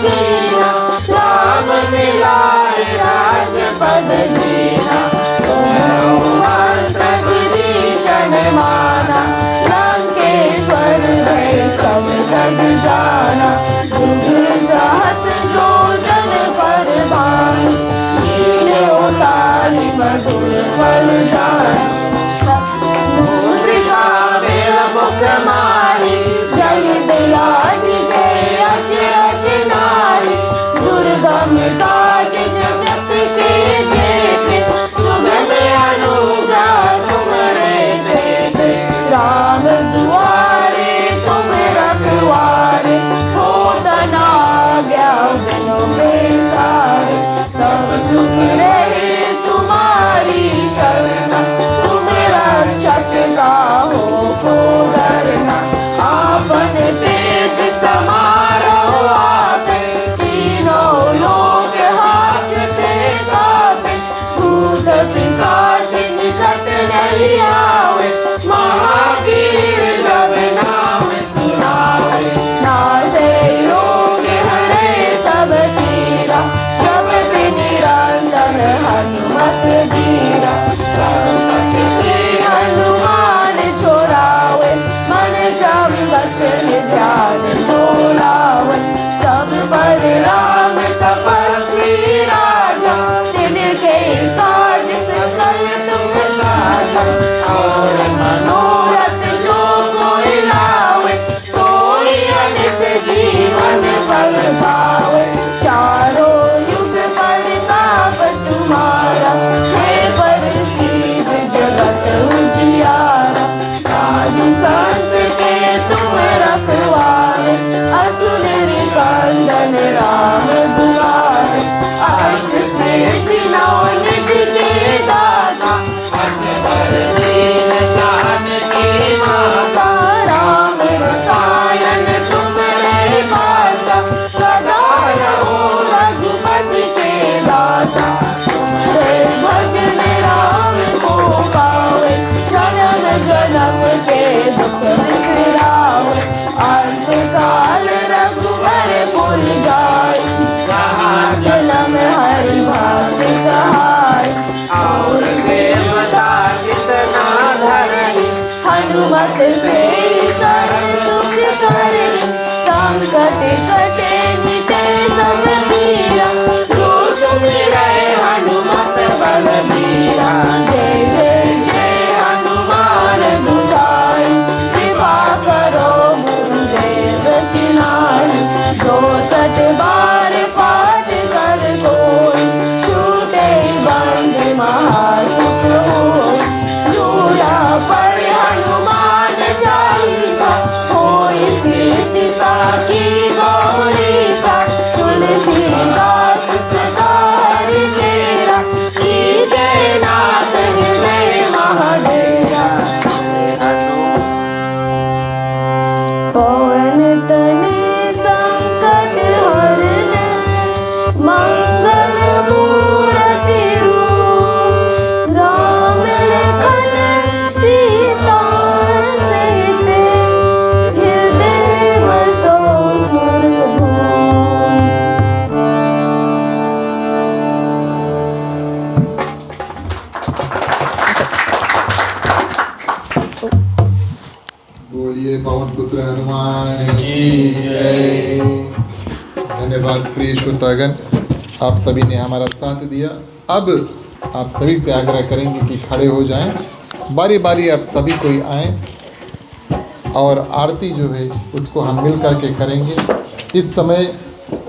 कीना, राम मिलाए राजपद दीना। मंत्र विभीषण माना, लंकेश्वर गए सब जग जाना। दुर्ग सहस जो जन पर भानु, लील्यो तारि मधुर फल जानु। मुद्रिका वेल मुख मारी, जय दयाल के अच अच नारी। दुर्गम काज जगत के जेते, सुगम अनुग्रह तुम्हारे देते। राम दुआरे तुम रखवारे, होत न आज्ञा बिनु बेसारे। सब सुख रहे तुम्हारी शरणा, तुम रक्षक काहू को डरना। आपन तेज समारो आपे, तीनों लोक हांकते कांपे। भूत पिशाच निकट नहीं आवे, महावीर जब नाम सुनावे। नासे रोग हरे सब पीरा, जपत निरंजन हनुमत बीरा। संकट से हनुमान छुड़ावे, मन क्रम वचन ध्यान जो लावे। सब पर राम तपस्वी राजा, तिनके काज सकल तुम साजा। और मनोरथ जो कोई लावे, सोई अनित जीवन फल पावे। चारों युग प्रताप तुम्हारा, हे प्रसिद्ध जगत उजियारा। साधु संत के तुम रखवारे, असुर निकंदन राम दुलारे। अष्ट सिद्धि नौ निधि के दाता, अष्टवर दीन जानकी माता। राम रसायन तुम्हारे पासा, सदा रहो रघुपति के दासा। तुम्हारे भजन राम को पावे, जन्म जन्म के दुख बिसरावे। अंत काल रघुवर पुर जाय, जन्म हरि भाग्य कहाय। और देवता जितना धरई, हनुमत से सर्व सुख करई। संकट कटे मिटे सब पीरा, जो सुमिरै हनुमत बलबीरा। जय जय जय हनुमान गोसाई, कृपा करो गुरुदेव की नाई। जो सठ बार पाठ कर कोई, छूटे बंद महासुख होई। दूरा पर हनुमान चालीसा, होई सिद्धि साखी गौरी सा। तुलसीदास सदा हरि चेरा, कीजय नाथ हृदय महाडेरा। पवन तनय संकट हरन, मंगल मूरति रूप। राम लखन सीता सहित, हृदय बसो सुरभूप।
बोलिए पवन पुत्र हनुमान की जय। धन्यवाद प्रिय श्रोतागण, आप सभी ने हमारा साथ दिया। अब आप सभी से आग्रह करेंगे कि खड़े हो जाएं, बारी बारी आप सभी कोई आएं और आरती जो है उसको हम मिल करके करेंगे। इस समय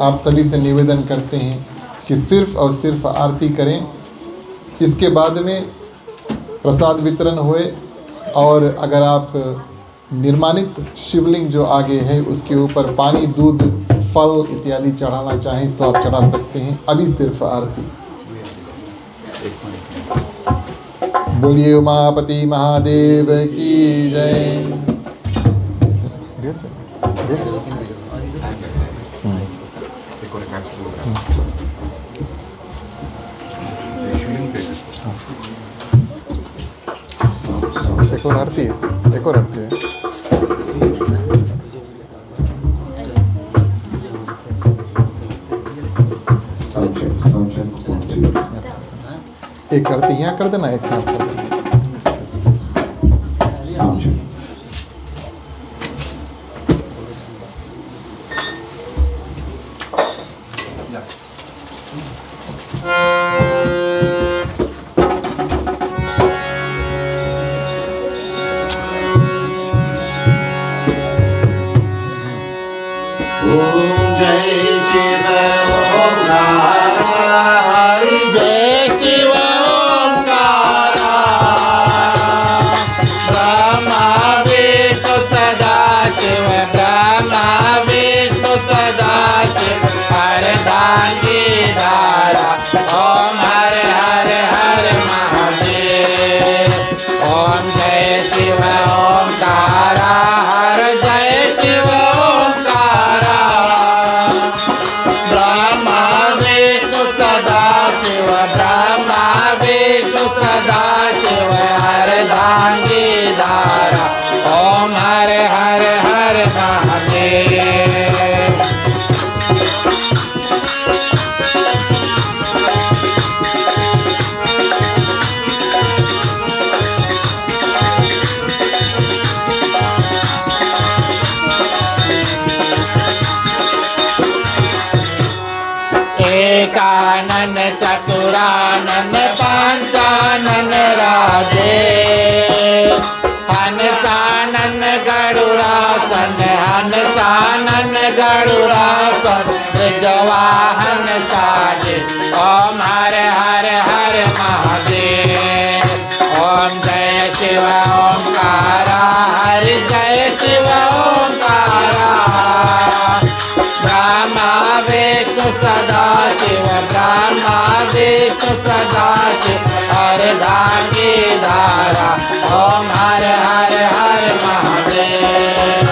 आप सभी से निवेदन करते हैं कि सिर्फ और सिर्फ आरती करें। इसके बाद में प्रसाद वितरण हुए और अगर आप निर्माणित शिवलिंग जो आगे है उसके ऊपर पानी, दूध, फल इत्यादि चढ़ाना चाहें तो आप चढ़ा सकते हैं। अभी सिर्फ आरती। बोलिए उमापति महादेव की जय। एक और आरती है, एक और आरती है। एक आरती यहाँ कर देना, एक यहाँ कर देना।
एकानन चतुरानन पंचानन राजे, हंसानन गरुड़ासन, हंसानन गरुड़ासन, ब्रजवाहन साजे। ओम हर हर हर महादेव। ओम जय शिव ओंकारा, हरि जय शिव ओंकारा। ब्रह्मा विष्णु सदा शिव, ब्रह्मा विष्णु सदा शिव, अर्धांगी धारा। ओम हर हर हर महादेव।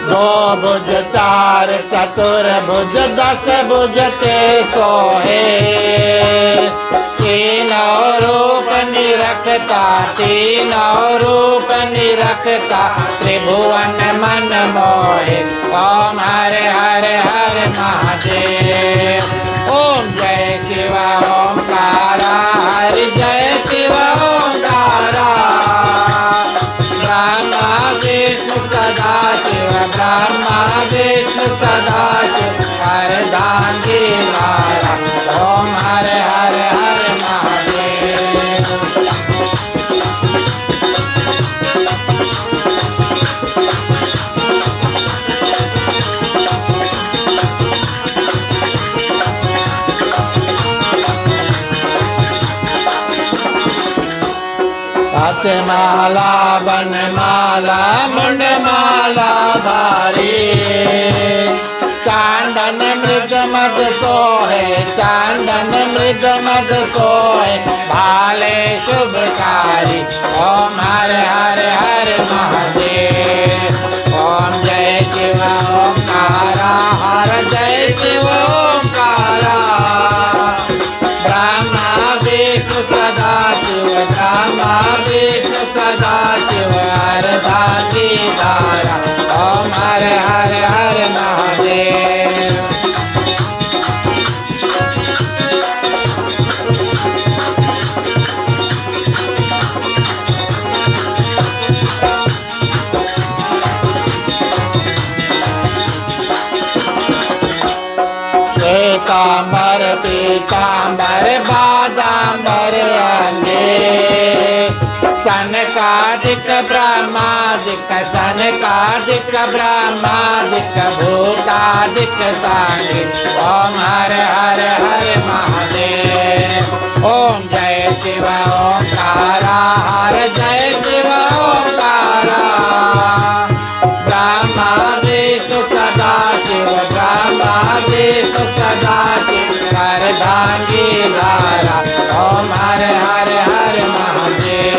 दो भुज चार चतुर्भुज, दस भुज ते सोहे। तीनों रूप निरखता, तीनों रूप निरखता, त्रिभुवन मन मोहे। ओम हर हर हर महादेव। ओम जय शिव ओंकारा, हरि जय शिव ओंकारा। ब्रह्मा विष्णु सदा शिव, ब्रह्मा विष्णु सदा शिव, अर्धांगी धारा। ओम हर हर हर महादेव। माला बन माला मुंड माला भारी। चांदन मृग मद सोहे, चांदन मृग मद सोहे, भाले शुभकारी। ओम हर हर हर महादेव। ओम जय शिव ओंकारा, हर जय शिव ओंकारा। ब्रह्मा विष्णु सदा शिव, ब्रह्मा विष्णु सदा शिव, अर्धांगी धारा। ओम हर हर हर महादेव। श्वेतांबर पीतांबर बादांबर अंगे, सनकादिक ब्रह्मादिक सनकादिक ब्रह्मादिक भूतादिक सांगे ओम हर हर हर महादेव। ओम जय शिव ओंकारा हर जय शिव ओंकारा। ब्रह्मा विष्णु सदा शिव ब्रह्मा विष्णु सदा शिव अर्धांगी धारा ओम हर हर हर महादेव।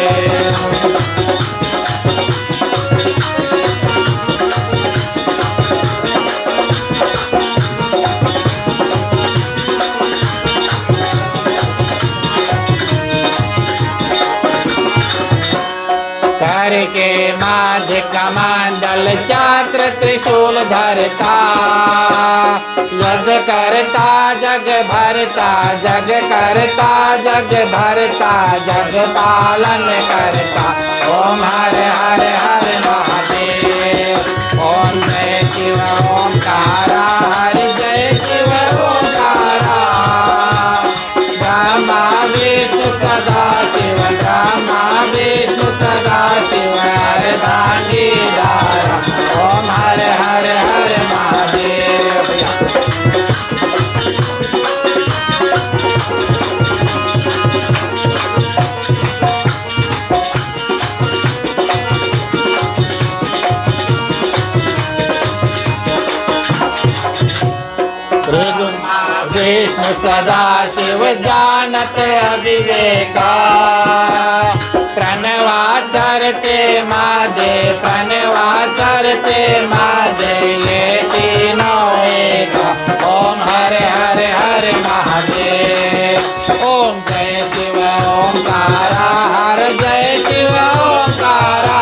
करके माध्य कमंडल चक्र त्रिशूल धरता यज्ञ करता जग भरता जग करता जग भरता जग पालन करता ओम हर हर हर महादेव। ओम जय शिव ओंकारा हर जय शिव ओंकारा। ब्रह्मा विष्णु सदा शिव ब्रह्मा विष्णु सदा शिव अर्धांगी धारा ओम हर हर हर महादेव। विष्णु सदा शिव जानत अविवेका प्रणवाचरते मादे प्रणवाचरते मादे ये तीनों एक ओम हर हर हर महादेव। ओम जय शिव ओंकारा हर जय शिव ओंकारा।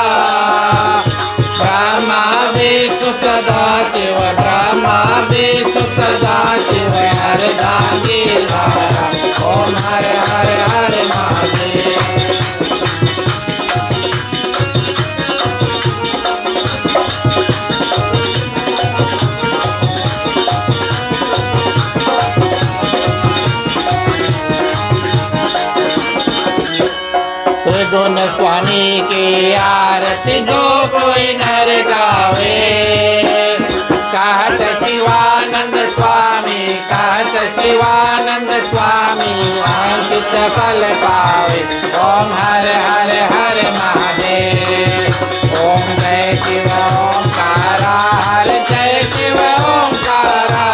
ब्रह्मा विष्णु सदा शिव ब्रह्मा विष्णु सदा शिव अर्धांगी धारा ओम हर हर हर महादेव। गुण स्वामी की आरती जो कोई नर गावे कहत शिवानंद स्वामी कहत शिवानंद स्वामी अंकित फल पावे ओम हर हर हर महादेव। ओम जय शिव ओंकारा हर जय शिव ओंकारा।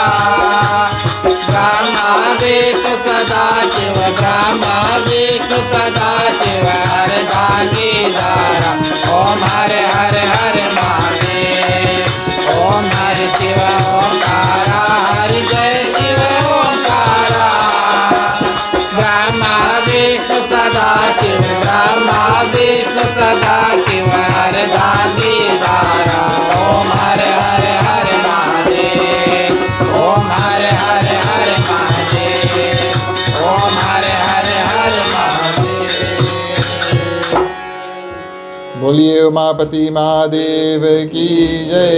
ब्रह्मा विष्णु सदा शिव ब्रह्मा विष्णु सदा शिव अर्धांगी धारा ओम हर हर हर महादेव। ओम हर शिव ओंकारा हर जय शिव ओंकारा। ब्रह्मा विष्णु सदा शिव ब्रह्मा विष्णु सदा शिव अर्धांगी धारा ओम हर हर हर महादेव। ओम हर हर हर महादेव। ओम हर हर हर महादेव।
बोलिए उमापति महादेव की जय।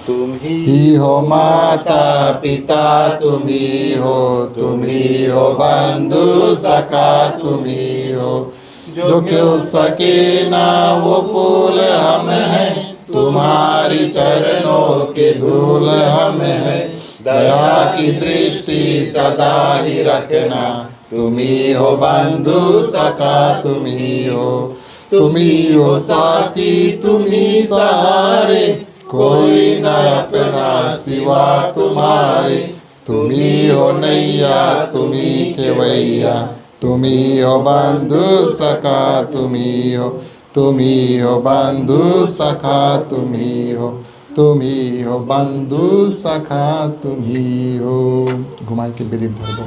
तुम
ही हो माता पिता तुम ही हो बंधु सखा तुम ही हो। जो खिल सके ना वो फूल हम हैं तुम्हारी चरणों के धूल हम हैं। दया की दृष्टि सदा ही रखना तुम ही हो बंधु सखा तुम ही हो साथी तुम ही सहारे। कोई न अपना सिवा तुम्हारे। तुम ही हो नैया तुम ही खेवैया तुम ही हो बंधु सखा तुम ही हो बंधु सखा तुम ही हो बंधु सखा तुम ही हो। घुमाई के बेदी धर दो।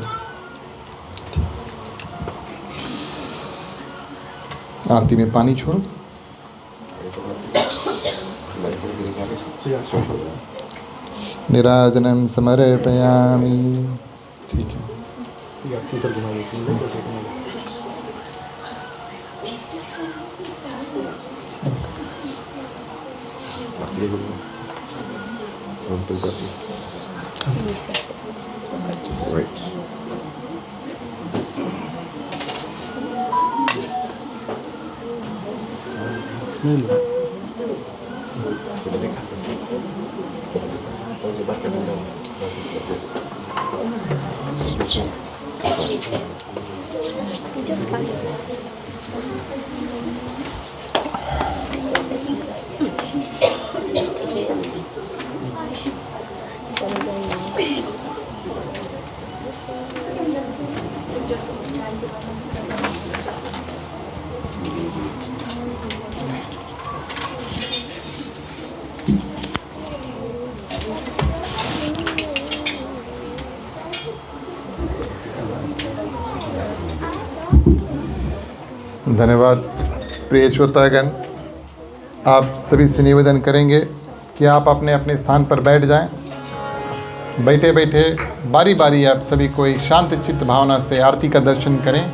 आरती में पानी छोड़ो। निराजनम समर्पयामि। ठीक है।
उधर घुमाइए Right.
You just got it.
धन्यवाद प्रिय श्रोतागण। आप सभी से निवेदन करेंगे कि आप अपने अपने स्थान पर बैठ जाएं। बैठे बैठे बारी बारी आप सभी कोई शांत चित्त भावना से आरती का दर्शन करें।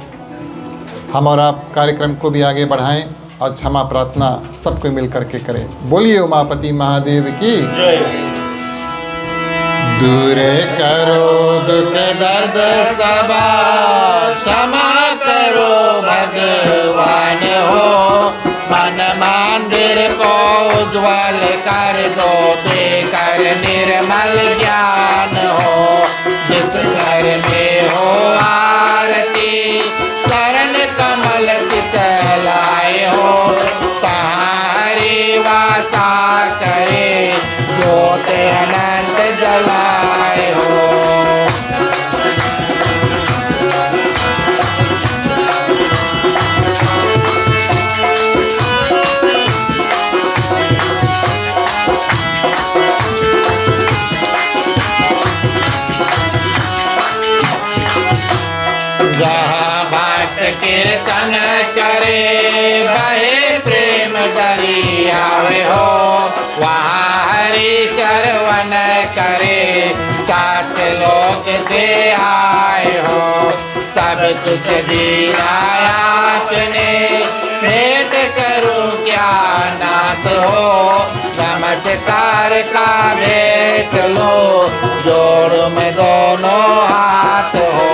हम और आप कार्यक्रम को भी आगे बढ़ाएं और क्षमा प्रार्थना सबको मिल करके करें। बोलिए उमापति महादेव की जय। दूर करो दुख दर्द सबा,
क्षमा करो भगवान हो। मन मंदिर को उज्ज्वल कर दो, देकर निर्मल ज्ञान हो। जिस घर में हो आरती, शरण कमल चितलाए हो। हरि वासा करे, ज्योत अनंत जलाए हो। जहाँ भक्त कीर्तन करे, बहे प्रेम दरियावे हो। वहाँ हरि श्रवण करे, सात लोक से आए हो। सब कुछ दीना आपने, भेंट करूं क्या नाथ हो। नमस्कार का भेंट लो, जोड़ में दोनों हाथ हो।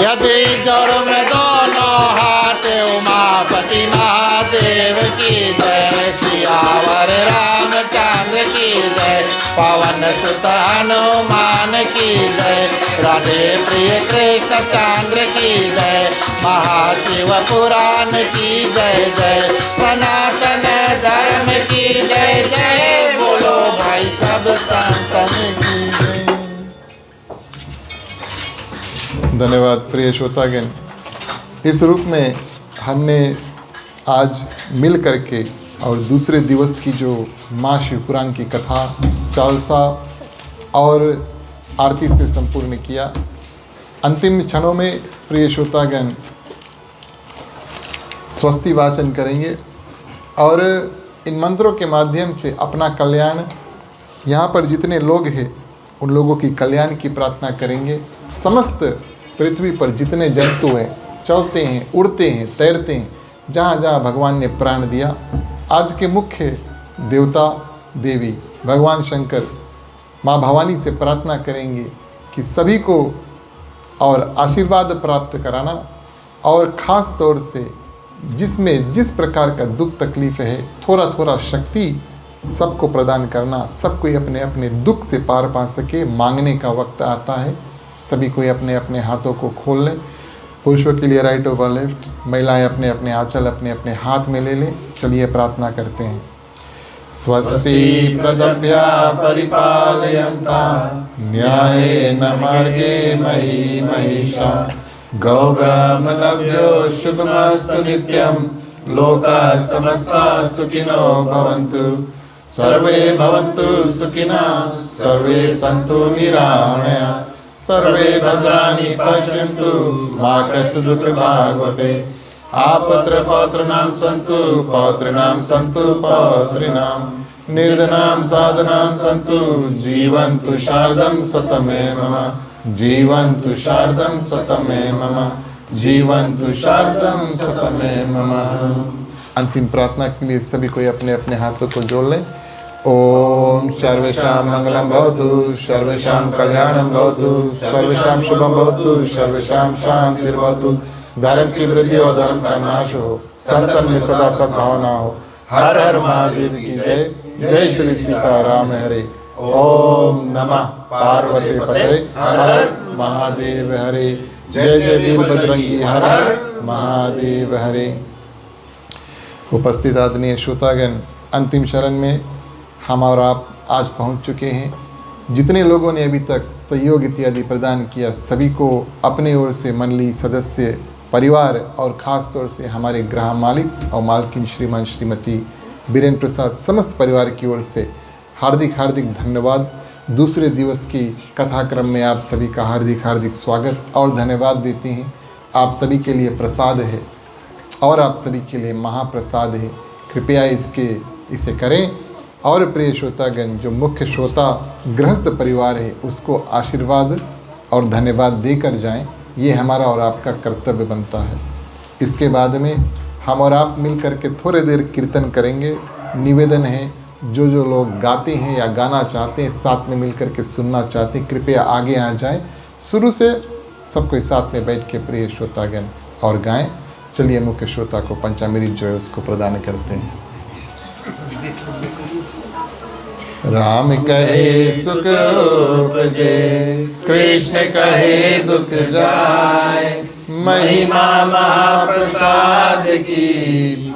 यदि जोड़ में दोनों हाथ, उमापति महादेव की जय। सियावर रामचंद्र की जय, पवन सुत हनुमान की जय। राधे प्रिय कृष्ण चंद्र की जय, महाशिव पुराण की जय जय। सनातन धर्म की जय जय, बोलो भाई सब संतन की जय।
धन्यवाद प्रिय श्रोतागण। इस रूप में हमने आज मिल करके और दूसरे दिवस की जो माँ शिवपुराण की कथा, चालसा और आरती से संपूर्ण किया। अंतिम क्षणों में प्रिय श्रोतागण स्वस्ति वाचन करेंगे और इन मंत्रों के माध्यम से अपना कल्याण, यहाँ पर जितने लोग हैं उन लोगों की कल्याण की प्रार्थना करेंगे। समस्त पृथ्वी पर जितने जंतु हैं, चलते हैं, उड़ते हैं, तैरते हैं, जहाँ जहाँ भगवान ने प्राण दिया, आज के मुख्य देवता देवी भगवान शंकर, माँ भवानी से प्रार्थना करेंगे कि सभी को और आशीर्वाद प्राप्त कराना, और ख़ास तौर से जिसमें जिस प्रकार का दुख तकलीफ़ है, थोड़ा थोड़ा शक्ति सबको प्रदान करना। सब कोई अपने अपने दुख से पार पा सके। मांगने का वक्त आता है, सभी कोई अपने अपने हाथों को खोल लें। पुरुषों के लिए राइट ओवर लेफ्ट, महिलाएं अपने अपने आंचल अपने अपने हाथ में ले लें। चलिए प्रार्थना करते हैं। स्वस्ति प्रजभ्यः परिपालयन्तां न्यायेन मार्गेण मयि महिषाः। गौब्राह्मणभ्यो शुभमस्तु नित्यं। लोकाः समस्ताः सुखिनो भवन्तु। सर्वे भवन्तु सुखिनः, सर्वे सन्तु निरामयाः। सर्वे भद्राणि पश्यन्तु मा कश्चित् दुःखभाग् भवेत्। आपुत्र पौत्राणां सन्तु पौत्रिणां सन्तु पौत्रिणां निर्धनां साधनां सन्तु जीवन्तु शारदं शतमे मम जीवन्तु शारदं शतमे मम जीवन्तु शारदं शतमे मम। अंतिम प्रार्थना के लिए सभी कोई अपने अपने हाथों को जोड़ लें। ओम सर्वेषां मंगलं भवतु, सर्वेषां कल्याणं भवतु, सर्वेषां शुभं भवतु, सर्वेषां शांतिर्भवतु। धर्म की वृद्धि और धर्म का नाश हो, संतन में सदा सद्भावना हो। हर हर महादेव की जय। जय श्री सीताराम हरे। ओम नमः पार्वती पते हर हर महादेव हरे। जय जय वीर बजरंगी हर हर महादेव हरे। उपस्थित आदरणीय श्रोतागण, अंतिम शरण में हम और आप आज पहुंच चुके हैं। जितने लोगों ने अभी तक सहयोग इत्यादि प्रदान किया, सभी को अपने ओर से मंडली सदस्य, परिवार और ख़ास तौर से हमारे गृह मालिक और मालकिन श्रीमान श्रीमती बीरेन प्रसाद समस्त परिवार की ओर से हार्दिक हार्दिक धन्यवाद। दूसरे दिवस की कथाक्रम में आप सभी का हार्दिक हार्दिक स्वागत और धन्यवाद देते हैं। आप सभी के लिए प्रसाद है और आप सभी के लिए महाप्रसाद है। कृपया इसे करें और प्रिय श्रोतागण, जो मुख्य श्रोता गृहस्थ परिवार है उसको आशीर्वाद और धन्यवाद देकर जाएं। ये हमारा और आपका कर्तव्य बनता है। इसके बाद में हम और आप मिल कर के थोड़ी देर कीर्तन करेंगे। निवेदन है, जो लोग गाते हैं या गाना चाहते हैं, साथ में मिल कर के सुनना चाहते हैं, कृपया आगे आ जाएं। शुरू से सबको साथ में बैठ के प्रिय श्रोतागण और गाएं। चलिए मुख्य श्रोता को पंचामृत जो है उसको प्रदान करते हैं। राम कहे सुख उपजे, कृष्ण कहे दुख जाए, महिमा महाप्रसाद की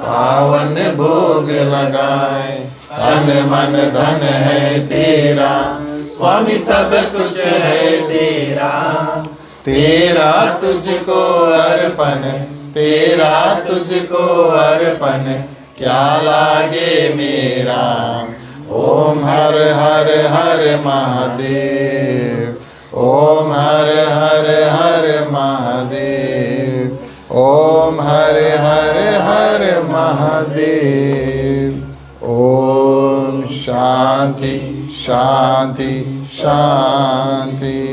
पावन भोग लगाए। तन मन धन है तेरा, स्वामी सब कुछ है तेरा, तेरा तुझको अर्पण, तेरा तुझको अर्पण, क्या लागे मेरा। ओम हर हर हर महादेव, ओम हर हर हर महादेव, ओम हर हर हर महादेव। ओम शांति शांति शांति।